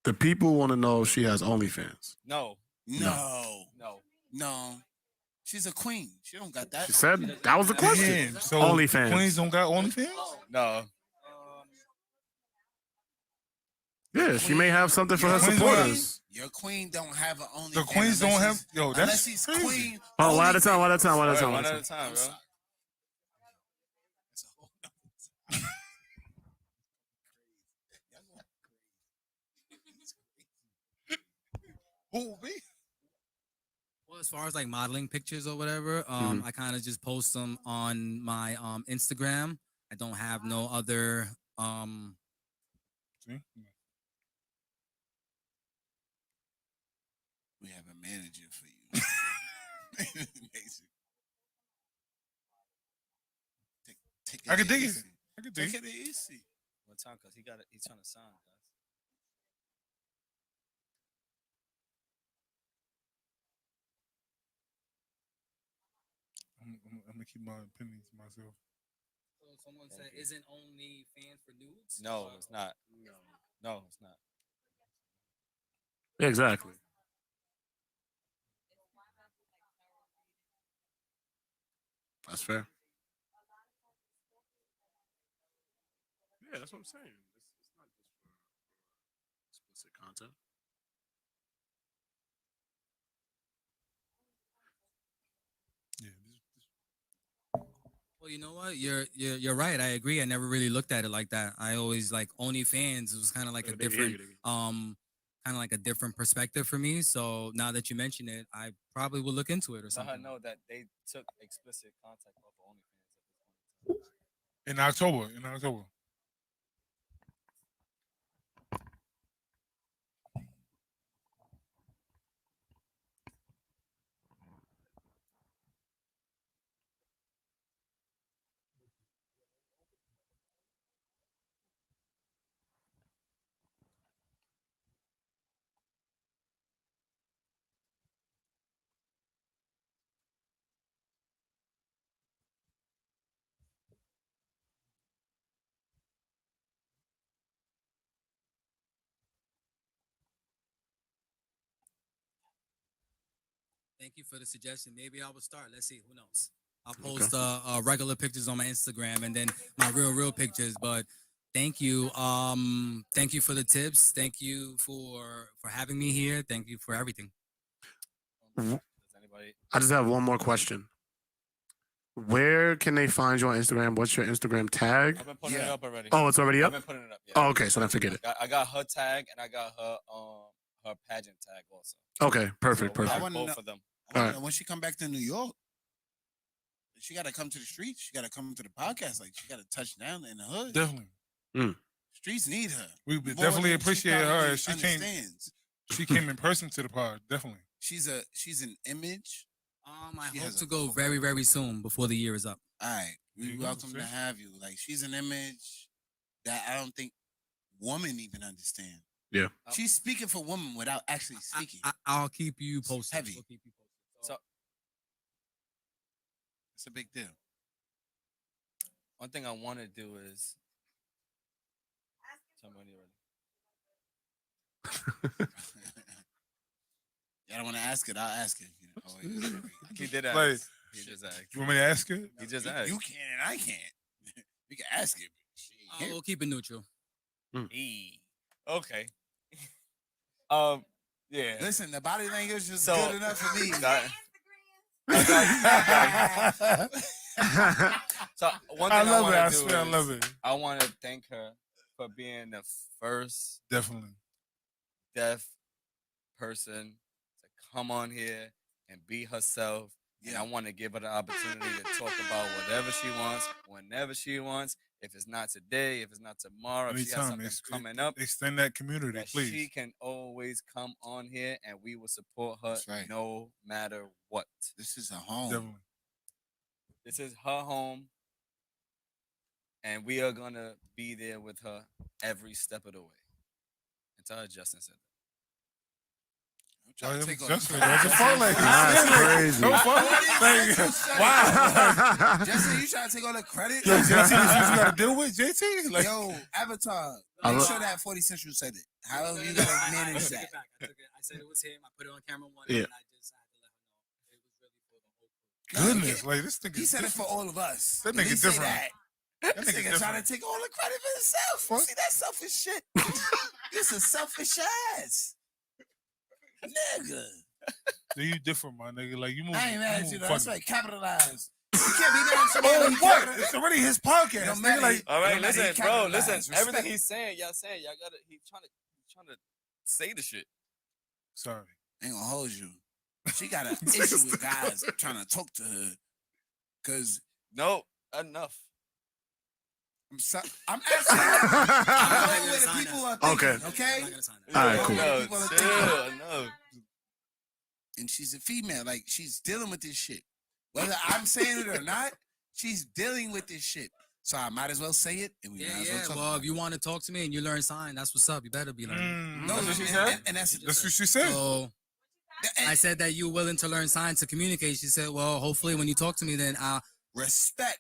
The people want to know if she has OnlyFans. No, No. no. No. She's a queen. She don't got that. She said that was the question. Damn, so OnlyFans. Queens don't got OnlyFans? No. Yeah, she may have something for her Your queen- supporters. Your queen don't have an only. The queens don't have. Yo, Unless that's she's crazy. queen. Oh, one at a time, one at a time, one at a Alright, time. one One at at a a time, bro. That's a whole nother time. Who me? Well, as far as like modeling pictures or whatever, I kind of just post them on my Instagram. I don't have no other See? We have a manager for you. Amazing. Take I can dig it. easy. I can dig Take it. it easy. What time? Cause he's trying to sign, guys. I'm gonna keep my opinions to myself. So someone Thank said, you. "Isn't only fans for nudes?" No, it's not. No, it's not. Yeah, exactly. That's fair. Yeah, that's what I'm saying. It's not just for explicit content. Yeah. Well, you know what? You're right. I agree. I never really looked at it like that. I always like OnlyFans. It was kind of like a Yeah, they hear you, different kind kind of like a different perspective for me. So now that you mention it, I probably will look into it or Let something. her know that they took explicit contact off of OnlyFans. In October. In October. Thank you for the suggestion. Maybe I will start. Let's see. Who knows? I'll post regular pictures on my Instagram and then my real pictures. But thank you. Thank you for the tips. Thank you for having me here. Thank you for everything. Does anybody? I just have one more question. Where can they find you on Instagram? What's your Instagram tag? I've been putting it up already. Oh, it's already I've up? been putting it up. Yeah. Oh, okay. So then forget it. I got her tag and I got her pageant tag also. Okay, perfect, So we perfect. have wanna both know- of them. I wanna Alright. know when she come back to New York, she got to come to the streets. She got to come to the podcast. Like she got to touch down in the hood. Definitely. Streets need her. We would more definitely than she appreciate her probably if she came. understands. She came in person to the pod. Definitely. She's an image. I She hope has to a go cool- very soon before the year is up. All right, There we you go, welcome to see? have you. Like she's an image that I don't think women even understand. Yeah. She's speaking for women without actually speaking. I'll keep you posted. heavy. I'll keep you posted. So It's a big deal. one thing I want to do is. Tell me when you're ready. Y'all don't want to ask it? I'll ask it. You know, oh, wait, He did ask. Like- he just asked. You want me to ask her? He just you, asked. you can and I can't. We can ask it. But she ain't here. We'll keep it neutral. Okay. Yeah. Listen, the body language is So- good enough for me. So one I thing love want it. to I do swear I is love it. I want to thank her for being the first Definitely. deaf person to come on here and be herself. And I want to give her the opportunity to talk about whatever she wants, whenever she wants. If it's not today, if it's not tomorrow, if she has Anytime. something coming up, Extend that community, that please. she can always come on here and we will support her That's right. no matter what. This is a home. Definitely. This is her home. And we are going to be there with her every step of the way. And tell her Justin said that. I'm trying to take on Justin, the that's a phone like That's crazy. No phone. Wow. Justin, you trying to take all the credit? Yo, JT, this is what you got to deal with, JT? Like, Yo, Avatar. I Make lo- sure that 40 Central said it. How you gonna manage I took that? it back. I said it was him. I put it on camera one, Yeah. and I just had to let her know it was really for the whole. goodness. Like, this nigga. He said it for all of us. That At nigga least say different. That. That This nigga nigga trying different. to take all the credit for himself. Fuck. See that selfish shit? This a selfish ass. Nigga. So you different, my nigga. Like, you move. I ain't mad at move you though. That's funny. right. Capitalize. You can't be mad at somebody. Oh, who what? capitalize. It's already his podcast. No nigga. matter- Like, All right, No matter, listen, he bro, capitalized. listen. Respect. Everything he's saying, y'all gotta. He's trying to say the shit. sorry. Ain't gonna hold you. She got an issue with guys trying to talk to her. Cause No, enough. I'm asking. I'm going where the Sign people that. are thinking. Okay. Okay. I'm not gonna sign it. All right, I'm cool. going where No, people are chill, thinking. no. And she's a female. Like she's dealing with this shit. Whether I'm saying it or not, she's dealing with this shit. So I might as well say it. And we might as well talk Well, about if you want to talk to me and you learn sign, that's what's up. You better be learning. it. No, That's what she and- said? And that's That's what she said. So and I said that you're willing to learn sign to communicate. She said, well, hopefully when you talk to me, then respect.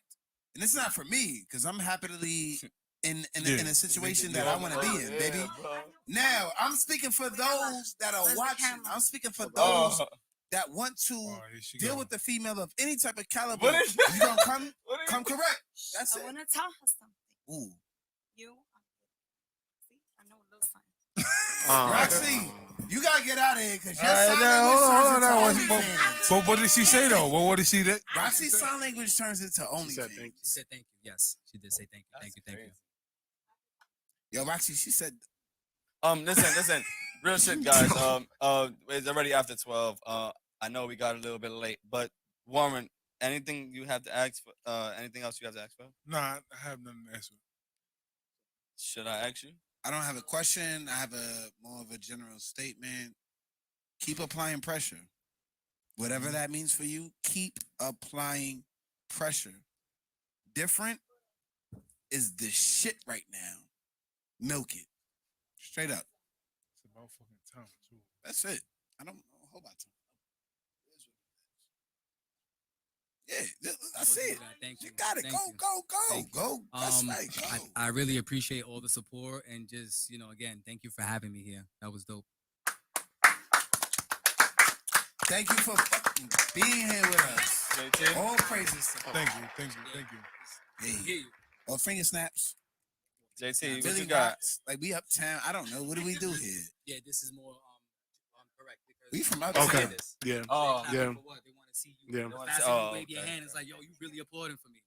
And it's not for me because I'm happily in Yeah. a situation that I want to be in, baby. Now I'm speaking for those that are Where's the watching. camera? I'm speaking for those Oh, that want to Oh, here she deal go. with the female of any type of caliber. What is- You gonna come what is- come correct. That's I it. want to tell her something. Ooh. You, see, I know a little sign. Roxy, you gotta get out of here because your All right, sign now, language hold turns on. into Now, OnlyFans. but what did she say though? What did she say? Roxy's sign language turns into OnlyFans. she said thank you. Yes, she did say thank you. Thank you. Thank you. Yo, Roxy, she said, Listen. Real shit, guys. It's already after 12. I know we got a little bit late, but Warren, anything you have to ask for? Anything else you have to ask for? Nah, I have nothing to answer. Should I ask you? I don't have a question. I have a more of a general statement. Keep applying pressure. Whatever that means for you, keep applying pressure. Different is the shit right now. Milk it. Straight up. It's about fucking time too. That's it. I don't know a whole lot of time. Yeah, that's We'll do it. that. Thank You you. got it. Thank Go, you. go, go, Thank you. go. That's right. Go. I really appreciate all the support and just, again, thank you for having me here. That was dope. Thank you for fucking being here with us. JT? All praises to Thank you, thank you, thank you. Hey. Or finger snaps. JT, what Billy you got? Rocks. Like we uptown. I don't know. What do we do here? Yeah, this is more correct because We from uptown. Okay. this. Yeah. Oh, Clapping yeah. for what? They want to see you. Yeah. The wanna faster see- you oh, wave your okay, hand, it's okay. like, yo, you really applauding for me.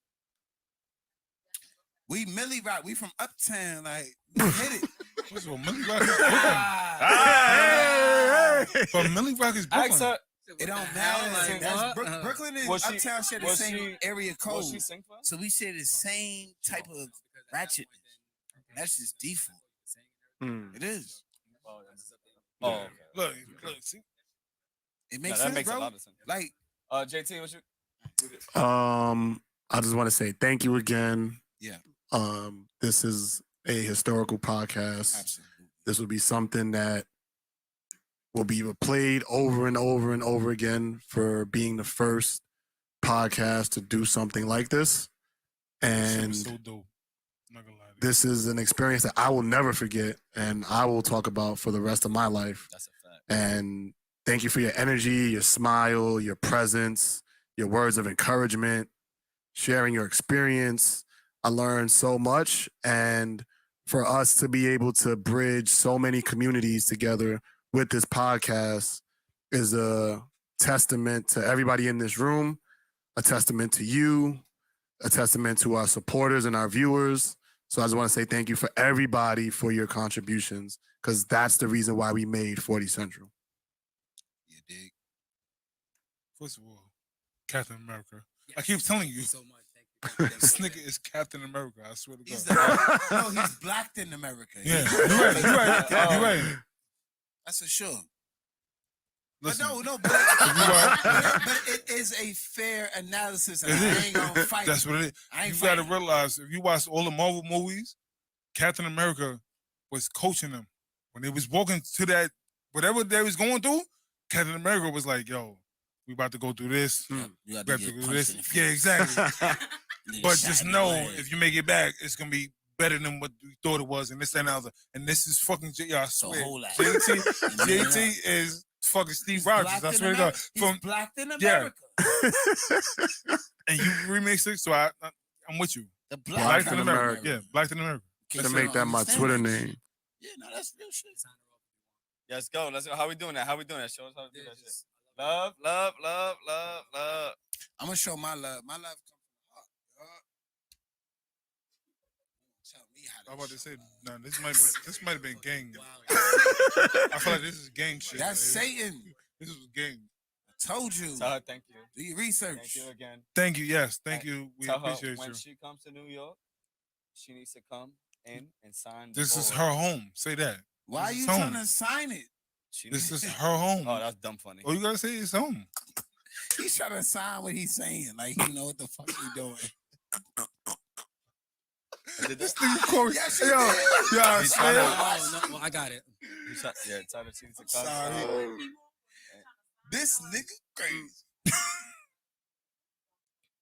We Millie Rock. We from uptown. Like we hit it. First of all, Millie Rock is Brooklyn. Hey, hey. But Millie Rock is Brooklyn. Ask her. It don't What the hell? matter. Like, That's what? Brooklyn and Was she- uptown share the was same she- area code. What she sing for? So we share the same type of ratchet. That's just default. Hmm. It is. Oh, okay. Look, see, It No, makes that sense, makes a bro. lot of sense. Like JT, what you? I just want to say thank you again. Yeah. This is a historical podcast. absolutely. This will be something that will be played over and over and over again for being the first podcast to do something like this. shit And was so dope. I'm not gonna lie to you. this is an experience that I will never forget and I will talk about for the rest of my life. That's a fact. And thank you for your energy, your smile, your presence, your words of encouragement, sharing your experience. I learned so much. And for us to be able to bridge so many communities together with this podcast is a testament to everybody in this room, a testament to you, a testament to our supporters and our viewers. So I just want to say thank you for everybody for your contributions, because that's the reason why we made 40 Central. You dig? First of all, Captain America. I keep telling you, so much. Thank you. this nigga is Captain America. I swear to He's God. no, he's blacked in America. Yeah, you're right. You're right. You're right. That's for sure. Listen, But no, but, but it is a fair analysis, and It I is. ain't gonna fight. that's what it is. I ain't You got to fighting. realize if you watch all the Marvel movies, Captain America was coaching them when they was walking to that whatever they was going through. Captain America was like, "Yo, we about to go through this. You got We to have to get do punched this." in the Yeah, face. exactly. Nigga But shot just in the know leg. if you make it back, it's gonna be better than what we thought it was, and this and that. And this is fucking I So swear, hold that. JT is fucking Steve He's Rogers. blacked I in swear to God. America. He's From blacked in yeah. America. and you remix it, so I'm with you. The Black black in America. Yeah, Black in America. Can't To say make I that don't my understand Twitter that name. shit. Yeah, no, that's real shit. Let's go. Let's go. How we doing that? How we doing that? Show us how to do that shit. Love, love, love, love, love. I'm gonna show my love. My love comes from the heart. dog. Tell me how to I'm about to show say, love. no, this might have been gang. Wow. I feel like this is gang shit. That's man. Satan. This is gang. I told you. Tell her thank you. Do your Thank research. you again. Thank you. Yes, thank you. We Tell her appreciate when you. she comes to New York, she needs to come in and sign. This is forward. her home. Say that. Why are This you is trying home. to sign it? She This needs- is her home. Oh, that's dumb funny. All you gotta say is home. He's trying to sign what he's saying. Like he know what the fuck he doing. This nigga Corey. Yes, yo, you yo, did. I He's swear. trying Oh, no, well, I got it. Yeah, tell her she needs to I'm come. sorry. This nigga crazy.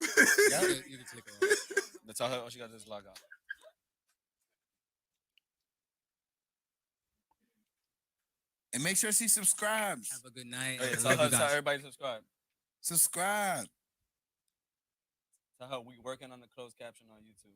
You can click it off. But tell her all she got to do is log out. And make sure she subscribes. Have a good night. Hey, I tell love her, you tell guys. everybody to subscribe. Subscribe. Tell her we working on the closed caption on YouTube.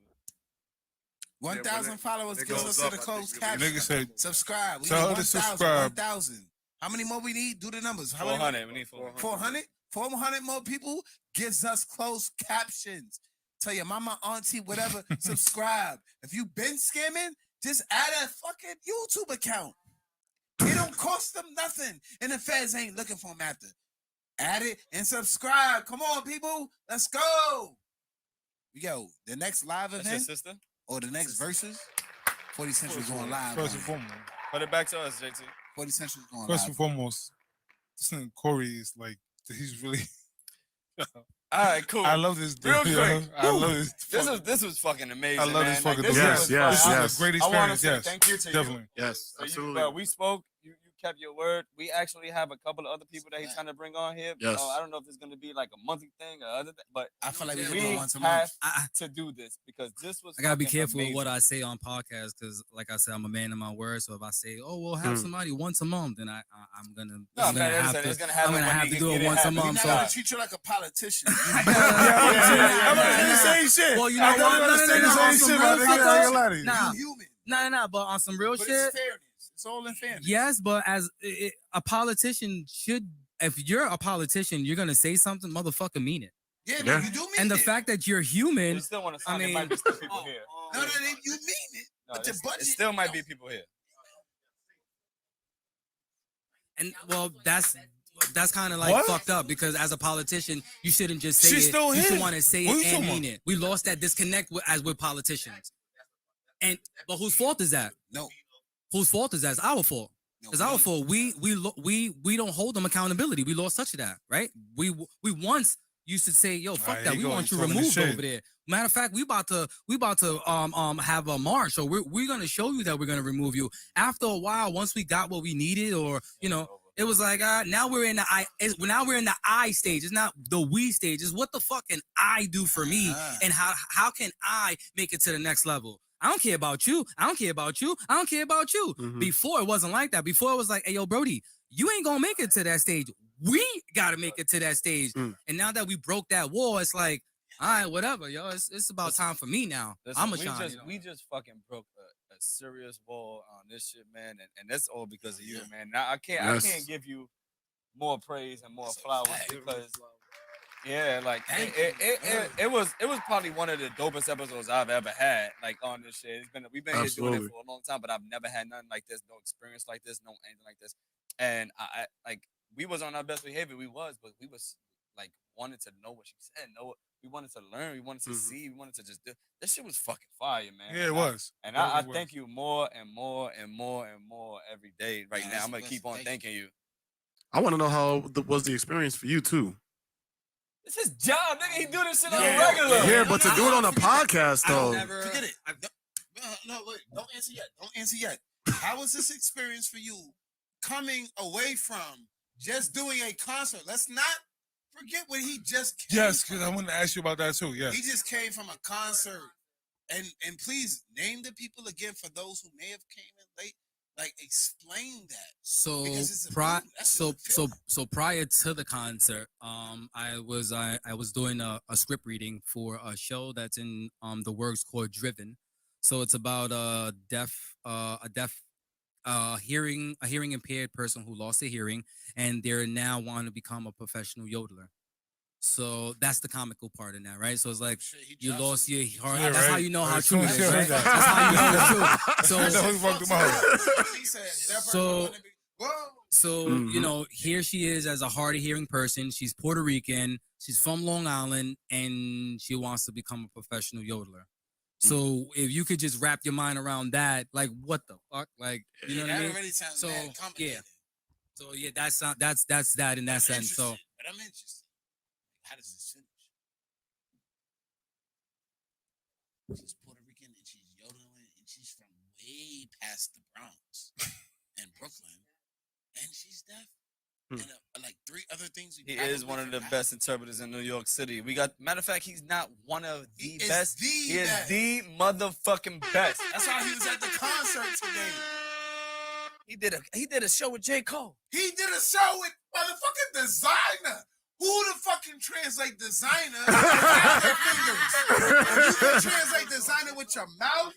1,000 followers it gives goes us to up, the I closed think The caption. nigga said, Subscribe. We Tell need her to 1,000. subscribe. 1,000. How many more we need? Do the numbers. How many? 400. We need 400. 400? 400 more people gives us closed captions. Tell your mama, auntie, whatever, subscribe. If you been scamming, just add a fucking YouTube account. It don't cost them nothing. And the feds ain't looking for them after. Add it and subscribe. Come on, people. Let's go. Yo, the next live That's your event sister. or the next verses, 40 Century's going live. First on and it. foremost. Put it back to us, JT. 40 Century's going First live. and foremost, this thing Corey is like he's really. All right, cool. I love this dude. Real yo. quick. I love this. This was fucking amazing. I love man. this fucking Like, dude. Yes, was yes, fun. This yes. is a great I want to experience. say Yes, thank you to you. definitely. Yes, So absolutely. we spoke. You kept your word. We actually have a couple of other people that he's trying to bring on here. Yes. I don't know if it's going to be like a monthly thing or other thing, but I feel like we we should do it once a have month. to do this because this was. I gotta be fucking careful with amazing. what I say on podcasts because, like I said, I'm a man of my word. So if I say, "Oh, we'll have somebody once a month," then I'm gonna, No, I'm gonna man, have listen, to, it's gonna I'm happen gonna when have he to do get it it once a happen. We're month. not So gonna treat you like a politician. I'm gonna say the same shit. Well, you know I what? gotta No, say the on same some shit, real my nigga. I ain't gonna lie to you. Nah. You human. No. But on some real But shit, it's fairness. It's all in fairness. yes. But as a politician should, if you're a politician, you're gonna say something, motherfucker, mean it. Yeah, Yeah. no, you do mean And the it. fact that you're human, You still want to I sign? There mean- might be still people here. No, you mean it. No, But the budget. it still might be people here. and well, that's kind of like What? fucked up because as a politician, you shouldn't just say She's it. still You should here. want to say What it you and talking mean it. We lost that disconnect as with politicians. But whose fault is that? No. Whose fault is that? It's our fault. No, It's our fault. We don't hold them accountability. We lost touch of that, right? We once used to say, "Yo, fuck Alright, that. here We you go. want You you talking this removed shit. over there." Matter of fact, we about to have a march, so we're gonna show you that we're gonna remove you. After a while, once we got what we needed, or it was like now we're in the I stage. It's not the we stage. It's what the fuck can I do for me, and how can I make it to the next level? I don't care about you. I don't care about you. I don't care about you. Mhm. Before it wasn't like that. Before it was like, hey, yo, Brody, you ain't gonna make it to that stage. We gotta make it to that stage. Mm. And now that we broke that wall, it's like, all right, whatever, yo. It's about time for me now. Listen, I'm a we shine. just we just fucking broke a serious wall on this shit, man, and that's all because of you, man. Now I Yes. can't give you more praise and more flowers fact. because like it was probably one of the dopest episodes I've ever had like on this shit. We've been here doing Absolutely. it for a long time, but I've never had nothing like this, no experience like this, no anything like this. And I like we was on our best behavior, but we was like wanted to know what she said, we wanted to learn, we wanted to Mhm. see, we wanted to just do. This shit was fucking fire, man. Yeah, it was. And It I was. thank you more and more and more and more every day. Right Nah, now, that's I'm gonna a keep blessing. on Thank thanking you. I want to know how was the experience for you too. It's his job, nigga. He do this shit on Yeah. a regular. Yeah, but to do it on a podcast I though. never- Forget it. No, wait. Don't answer yet. Don't answer yet. How was this experience for you coming away from just doing a concert? Let's not forget what he just came Yes, from. because I wanted to ask you about that too. Yes. He just came from a concert. And please name the people again for those who may have came in late. Like explain that. So Because it's a pri- mood. That's so what I feel so prior to the concert, I was doing a script reading for a show that's in the works called Driven. So it's about a hearing impaired person who lost their hearing and they're now wanting to become a professional yodeler. So that's the comical part in that, right? So it's like Shit, he you drops lost it. your heart. Yeah, That's how right. you know how Right. true it is, Yeah, right? yeah. That's how you know it's true. That So was fucked him out. He said, that person So- wanna be- whoa. So, Mhm. you know, here she is as a hard of hearing person. She's Puerto Rican. She's from Long Island and she wants to become a professional yodeler. So if you could just wrap your mind around that, like what the fuck? Like, you know what I That mean? already sounds So, mad complicated. So yeah, that's that in that I'm sense. So interested, but I'm interested. How does this finish? She's Puerto Rican and she's yodeling and she's from way past the Bronx and Brooklyn, and she's deaf. Hmm. And like three other things. we He probably is one of the forgot. best interpreters in New York City. We got matter of fact, he's not one of the He is best. the He is best. the motherfucking best. That's why he was at the concert today. He did a show with J. Cole. He did a show with motherfucking designer. Who the fucking translate designer with their fingers? If you can translate designer with your mouth,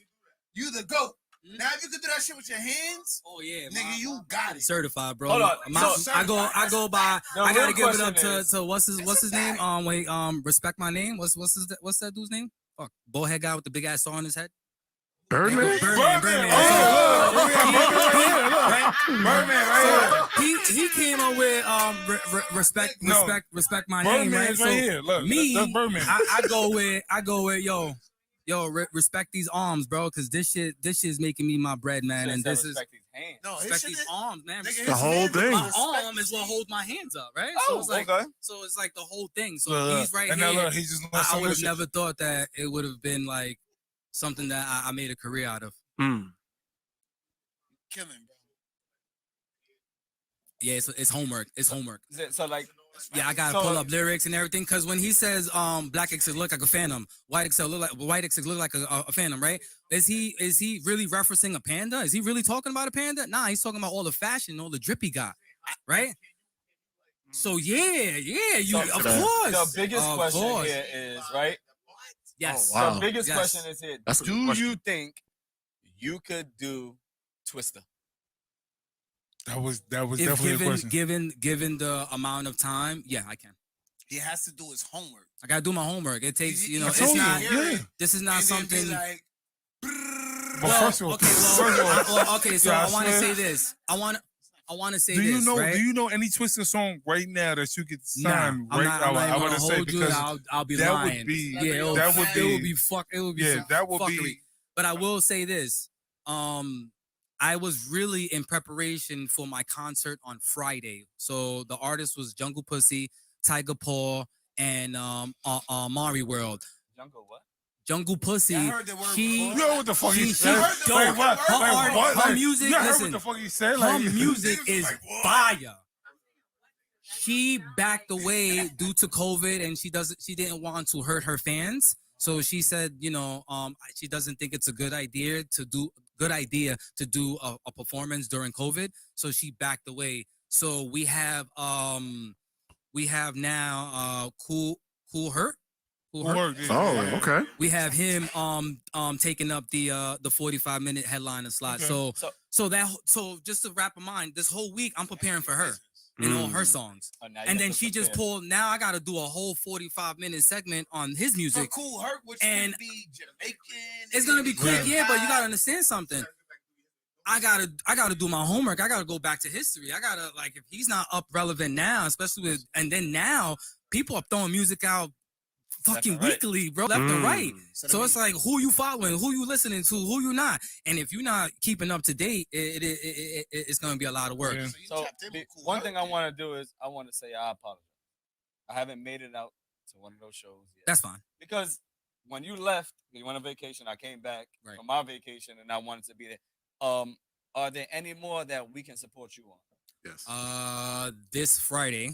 you the GOAT. Now if you can do that shit with your hands, oh yeah, nigga, you got it. certified, bro. Hold on. I go by. The I gotta real give it up question to is- what's his name? fact. Respect my name. What's that dude's name? Fuck, bowhead guy with the big ass saw on his head. Birdman? Birdman. Birdman right here. He came up with respect my name, Birdman right? is right here. Look, me, that's Birdman. I go with respect these arms, bro, because this shit is making me my bread, man, and this is respect these hands. No, his respect shit these is- arms, man. nigga, Respect The his whole hands are thing. my respect arm is what holds my hands up, right? Oh, so it's like, okay. so it's like the whole thing. So Look, he's right and here. now look, he's just I would have never thought that it would have been like something that I made a career out of. Mm. killing, bro. Yeah, it's homework. It's homework. So like, Yeah, I gotta So- pull up lyrics and everything because when he says black X look like a phantom, white X look like a phantom, right? Is he really referencing a panda? Is he really talking about a panda? Nah, he's talking about all the fashion, all the drip he got, right? So yeah, you of course. the biggest Of question course. here is right. Yes. Oh, wow. The biggest Yes. question is here. That's a Do good question. you think you could do Twister? That was definitely If a question. given the amount of time, yeah, I can. He has to do his homework. I gotta do my homework. It takes, you know, I it's told you, not. yeah. This is not And then be something. like, But first of all, Okay, so Yeah, I want to swear. say this. I want to say Do you this, know? right? Do you know any Twister song right now that you could Nah, sign I'm right not, now? I'm not I even want gonna to say hold you. because I'll be that lying. would be Yeah, that would it would be be fuck. It would be yeah, that would fuckery. be But I will say this. I was really in preparation for my concert on Friday. So the artist was Jungle Pussy, Tiger Paw, and Mari World. Jungle what? Jungle Pussy. Yeah, I heard the word she, You know what the fuck he she said? dope. Like what? Her Like art- what? her Like, music, You heard listen, what the fuck he said? her Like music is like, what? fire. She backed away due to COVID, and she didn't want to hurt her fans. So she said, you know, she doesn't think it's a good idea to do a performance during COVID. So she backed away. So we have now Cool Hurt. Word, yeah, Oh, yeah. okay. We have him taking up the 45-minute headliner slot. Okay. So just to wrap in mind, this whole week I'm preparing for her in all her songs. Oh, now you And have then to she just prepare. pulled. Now I got to do a whole 45-minute segment on his for music. Cool Hurt, which And would be Jamaican. It's gonna be quick, Yeah. yeah, but you gotta understand something. I gotta do my homework. I gotta go back to history. I gotta, like, if he's not up relevant now, especially with, and then now people are throwing music out fucking and right. weekly, bro, left and right. So that it's like, who you following, who you listening to, who you not, and if you're not keeping up to date, it's gonna be a lot of work. Yeah. you So tapped in with Cool one Hurt, thing I then. want to do is I want to say I apologize. I haven't made it out to one of those shows yet. That's fine. Because when you left, you went on vacation. I came back Right. from my vacation, and I wanted to be there. Are there any more that we can support you on? Yes. This Friday,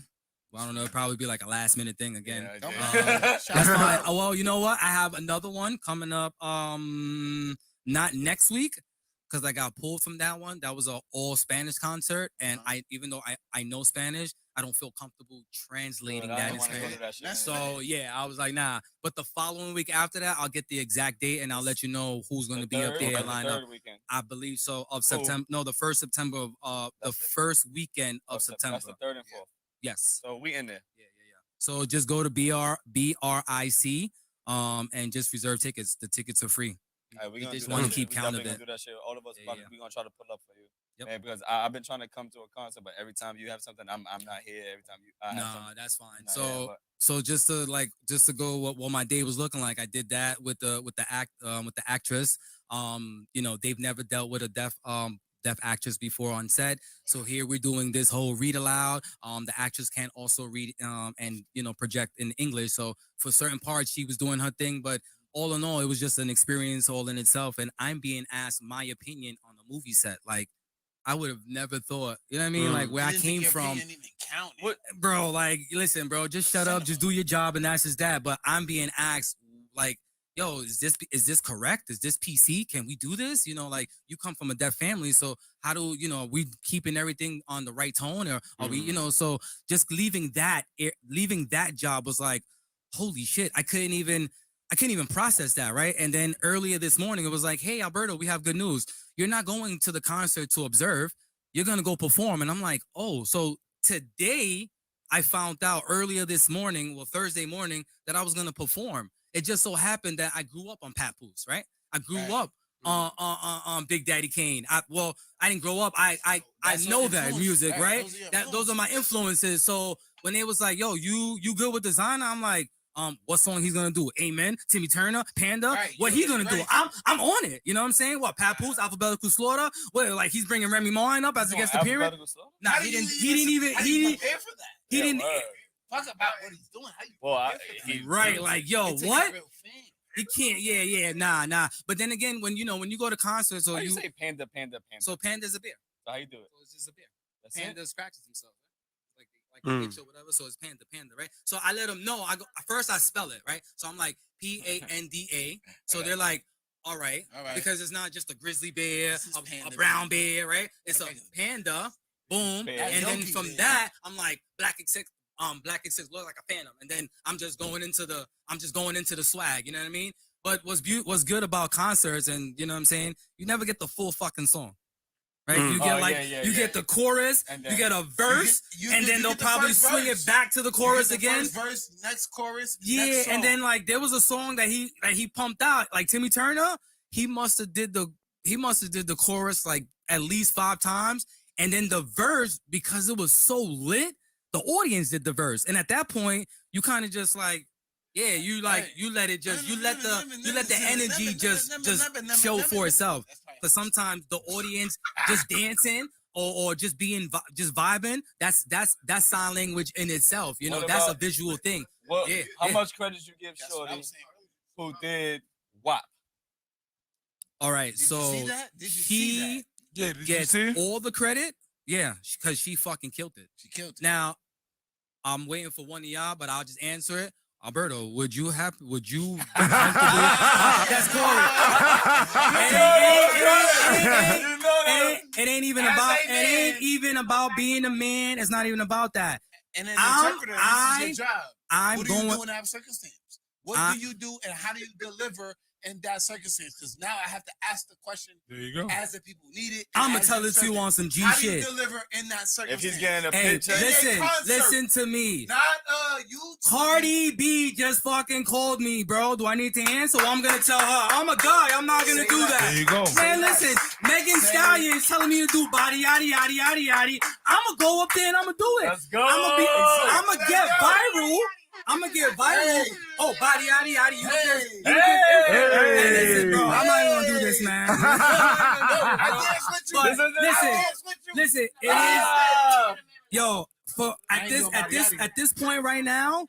well, I don't know, it'll probably be like a last minute thing again. Yeah, Don't I did. That's fine. Oh, well, you know what? I have another one coming up. Not next week because I got pulled from that one. That was an all Spanish concert, and even though I know Spanish, I don't feel comfortable translating Good, I that don't in wanna go Spanish. to that shit. That's So yeah, I was like, nah. But the following week after that, I'll get the exact date and I'll let you know who's going to be up there the lined up. third weekend I believe so of Cool. September. No, the first September of the That's it. first weekend of September. That's the third and fourth. Yes. So we in there. Yeah. So just go to BRIC and just reserve tickets. The tickets are free. All right, we We gonna just do wanna that keep shit. We count of definitely it. gonna do that shit. All of us, Yeah. we gonna try to pull up for you. Yep. Man, because I've been trying to come to a concert, but every time you have something, I'm not here. Every time you, I have Nah, something, that's fine. I'm not here, So but- so just to go what my day was looking like, I did that with the actress. You know, they've never dealt with a deaf actress before on set. So here we're doing this whole read aloud. The actress can't also read and you know project in English. So for certain parts she was doing her thing, but all in all, it was just an experience all in itself. And I'm being asked my opinion on the movie set. Like I would have never thought, you know what I mean? Like where You I didn't think came your from. opinion even counted. What? Bro, like, listen, bro, just shut up, just do your job, and that's just that. But I'm being asked, like, yo, is this correct? Is this PC? Can we do this? You know, like, you come from a deaf family, so how do are we keeping everything on the right tone, or are we, so just leaving that job was like, holy shit, I couldn't even process that, right? And then earlier this morning, it was like, hey, Alberto, we have good news. You're not going to the concert to observe. You're going to go perform. And I'm like, oh, so today I found out earlier this morning, well, Thursday morning, that I was going to perform. It just so happened that I grew up on Papoose, right? I grew Right. up Big Daddy Kane. I didn't grow up. I That's know what that influenced- music, right? Those are your Those are my influences. So when they was like, "Yo, you good with designer?" I'm like, what song he's gonna do? Amen. Timmy Turner, Panda. Right, What you- he gonna do? right. I'm on it. You know what I'm saying? What Papoose, Alphabetical Slaughter? What, like he's bringing Remy Martin up as a guest appearance? Nah, How he do you didn't. He didn't even. how do He you didn't. prepare for that? He Yeah, didn't. word. Talk about what he's doing. How you Well, prepare for that? he- Right, like yo, It takes a what? real fan. He can't. Yeah, nah. But then again, when you go to concerts or How you you, say panda? so Panda's a bear. So how you do it? So it's just a bear. That's Panda it? scratches himself, right? Like a itch or whatever. So it's panda, right? So I let them know. I go first. I spell it right. So I'm like Panda. So they're like, all right, because it's not just a grizzly bear, This is a panda brown bear. bear, right? It's a panda. Boom, Bear. and then Yogi from bear. that, I'm like Black X6 look like a phantom, and then I'm just going into the swag. You know what I mean? But what's good about concerts, and you know what I'm saying? You never get the full fucking song. Right? You get you get the chorus, And you then- get a verse, and then they'll probably swing it back to the chorus again. First verse, next chorus. Yeah, next and song. then like there was a song that he pumped out, like Timmy Turner. He must have did the chorus like at least 5 times, and then the verse, because it was so lit, the audience did the verse, and at that point you kind of just like, yeah, you like Right. you let it just you let the energy just show for itself. Because sometimes the audience just dancing or just being just vibing, that's sign language in itself. You know, What that's a about- visual thing. Well, Yeah, how yeah. much credit you give That's what I Shorty was saying who earlier. did WAP? All right, Did you so see that? Did you see he that? Yeah, did you gets see? all the credit. Yeah, because she fucking killed it. She killed it. Now, I'm waiting for one of y'all, but I'll just answer it. Alberto, would you be comfortable? That's Corey. It ain't even about being a man. It's not even about that. And then I'm- interpreter, this is your job. I'm What do going. you do in that circumstance? What do you do and how do you deliver in that circumstance? Because now I have to ask the question There you go. as the people need it. I'm and gonna as tell you it to you said on some G How do you shit. deliver in that circumstance? If he's getting a Hey, picture, listen to me. Not you. Cardi B just fucking called me, bro. Do I need to answer? Well, I'm gonna tell her. I'm a guy. I'm not gonna do There that. you go. Man, listen, Megan Stallion is telling me to do body yaddy yaddy yaddy yaddy. I'm gonna go up there and I'm gonna do it. Let's go. I'm gonna get viral. I'm gonna get viral. Oh, body yaddy yaddy. You hey, listen, bro. I'm not gonna do this, man. But listen, it is. Yo, for at this point right now,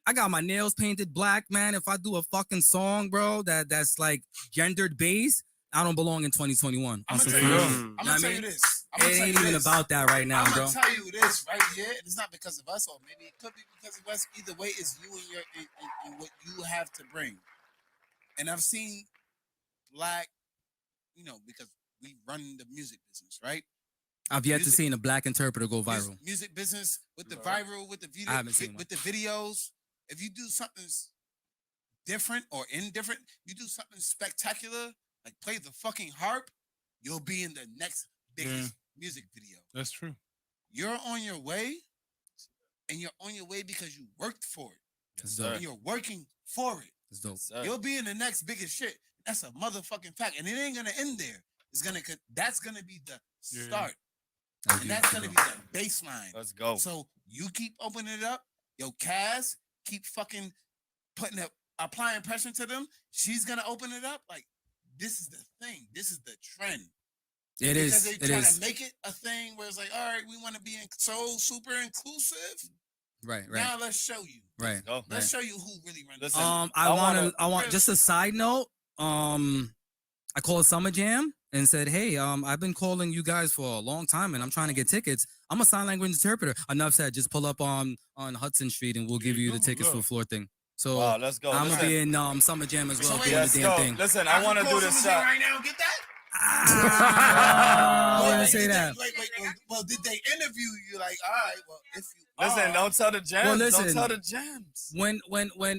I got my nails painted black, man. If I do a fucking song, bro, that's like gendered based, I don't belong in 2021. I'm gonna There tell you you go. this. I'm gonna tell you this. I'm It gonna tell ain't you even this. about that right now, I'm bro. gonna tell you this right here. It's not because of us, or maybe it could be because of us. Either way, it's you and your and what you have to bring. And I've seen black, because we run the music business, right? I've yet to Music- see a black interpreter go Music- viral. Music business with the Right. viral, with the video, I haven't seen one. with the videos. If you do something different or indifferent, you do something spectacular, like play the fucking harp, you'll be in the next biggest music video. That's true. You're on your way, and you're on your way because you worked for it. That's sir. dope. And you're working for it. That's dope. Sir. You'll be in the next biggest shit. That's a motherfucking fact. And it ain't gonna end there. That's gonna be the Yeah. start. That's And that's beautiful, gonna be the baseline. Let's go. So you keep opening it up. Yo, Cass, keep fucking applying pressure to them. She's gonna open it up. Like, this is the thing. This is the trend. It Because is. they It try is. to make it a thing where it's like, all right, we want to be so super inclusive. Right. Now let's show you. Right. Go. Let's show you who really runs. Listen, I wanna- want just a side note. I called Summer Jam and said, hey, I've been calling you guys for a long time and I'm trying to get tickets. I'm a sign language interpreter. Enough said, just pull up on Hudson Street and we'll give you the tickets for the floor thing. So Wow, let's go. I'm gonna Listen. be in Summer Jam as well, So doing Let's the damn go. thing. Listen, I want to do this shot. right now. Get that? I Wait, wouldn't say that. Well, did they interview you? Like, all right, well, if you Listen, are, don't tell the gems. Well, Don't listen. tell the gems.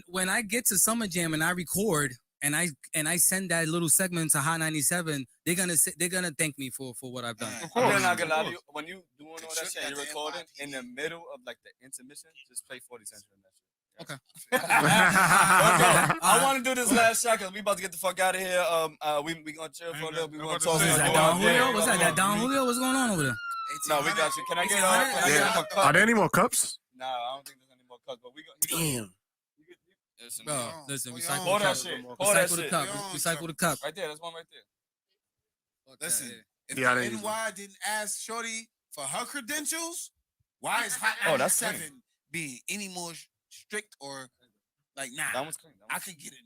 When I get to Summer Jam and I record and I send that little segment to Hot 97, they're gonna thank me for what I've done. Of I'm course. not gonna lie to Of you. When you doing all Should that shit, got you're the recording NYPD. in the middle of like the intermission. Just play 40 Cent in that shit. Okay. I want to do this last shot because we about to get the fuck out of here. We gonna chill for a little. We gonna talk. say, Is that go Don out there. Julio? What's that? That Don Julio? What's going on over there? No, we got you. Can I get Yeah. a cup? Are there any more cups? No, I don't think there's any more cups. But we got. Damn. Listen, Bro, on. listen, Hold recycle on. pour the that cup. shit. Pour that Recycle the shit. cup. Yo, Recycle the cup. Right there. There's one right there. Fuck that, Listen, yeah. if Yeah, I the didn't- NY didn't ask Shorty for her credentials, why is Hot Oh, that's 97 being any more strict or like, nah, That one's clean. I could get in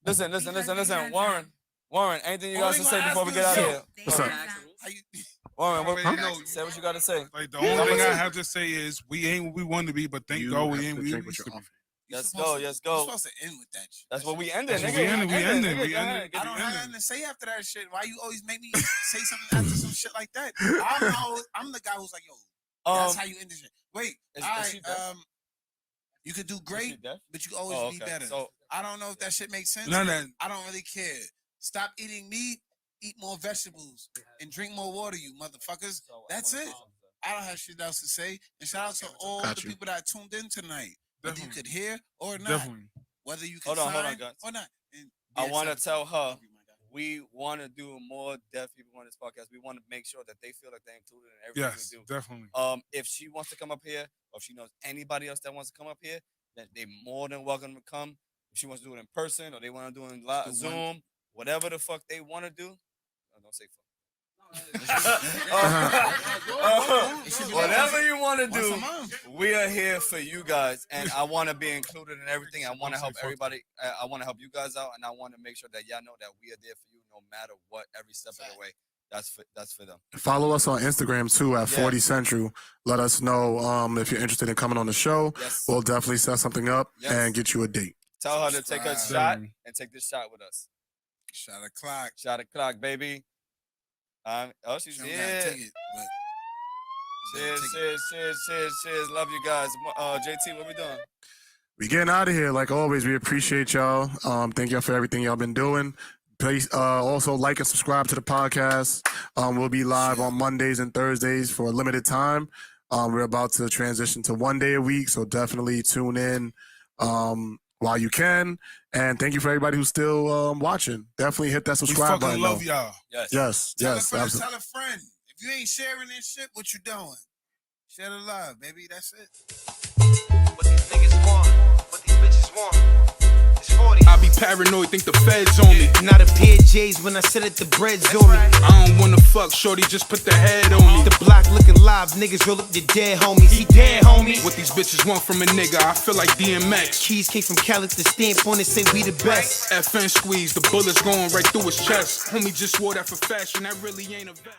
there. Listen. Warren, anything you guys to say before we get out of here? What's up? How you, Warren, Huh? say what you got to say. Like the only thing I have to say is we ain't what we want to be, but thank God we ain't what we drink Let's used to be. go. You're supposed to end with that shit. That's what we ended. That's Nigga. what we ended, we ended, Nigga, we go ahead, ended. get I it. don't have nothing to say after that shit. Why you always make me say something after some shit like that? I'm the guy who's like, yo, that's how you end this shit. Wait, is all she right, deaf? you could do Is she great, deaf? but you can always Oh, be okay. better. So I don't know if that shit makes sense. None of that. I don't really care. Stop eating meat, eat more vegetables, and drink more water, you motherfuckers. That's it. I don't have shit else to say. And shout out to all Got the you. people that tuned in tonight. Whether you could hear or not. Definitely. Whether you can Hold on, sign guys. or not. And I be want to accepted. tell her Love you, my guy. we want to do more deaf people on this podcast. We want to make sure that they feel like they're included in everything Yes, we do. definitely. If she wants to come up here, or if she knows anybody else that wants to come up here, then they're more than welcome to come. If she wants to do it in person, or they want to do it in Let's do one. Zoom, whatever the fuck they want to do. Don't say fuck. Whatever you want to Once a do, month. we are here for you guys, and I want to be included in everything. I want to help everybody. I want to help you guys out, and I want to make sure that y'all know that we are there for you, no matter what, every step of the way. That's for them. Follow us on Instagram too at Yes. 40 Central. Let us know if you're interested in coming on the show. Yes. We'll definitely set something up Yes. and get you a date. Tell her to take a shot and take this shot with us. Shot o'clock. Shot o'clock, baby. She's She don't gotta yeah. take it, but Cheers. Love you guys. JT, what we doing? We getting out of here. Like always, we appreciate y'all. Thank y'all for everything y'all been doing. Please also like and subscribe to the podcast. We'll be live on Mondays and Thursdays for a limited time. We're about to transition to 1 day a week, so definitely tune in while you can. And thank you for everybody who's still watching. Definitely hit that We subscribe fucking button. love though. y'all. Yes. tell a Yes, friend, absolutely. tell a friend. If you ain't sharing this shit, what you doing? Share the love, baby. That's it. What these niggas want, what these bitches want. It's 40. I be paranoid, think the feds on me. Not a pair of J's when I sit at the breads on me. I don't wanna fuck, shorty, just put the head on me. The block looking live, niggas roll up the dead homies. He dead, homie. What these bitches want from a nigga, I feel like DMX. Keys came from Cali, the stamp on it, say we the best. FN squeeze, the bullets going right through his chest. Homie just wore that for fashion, that really ain't a vest.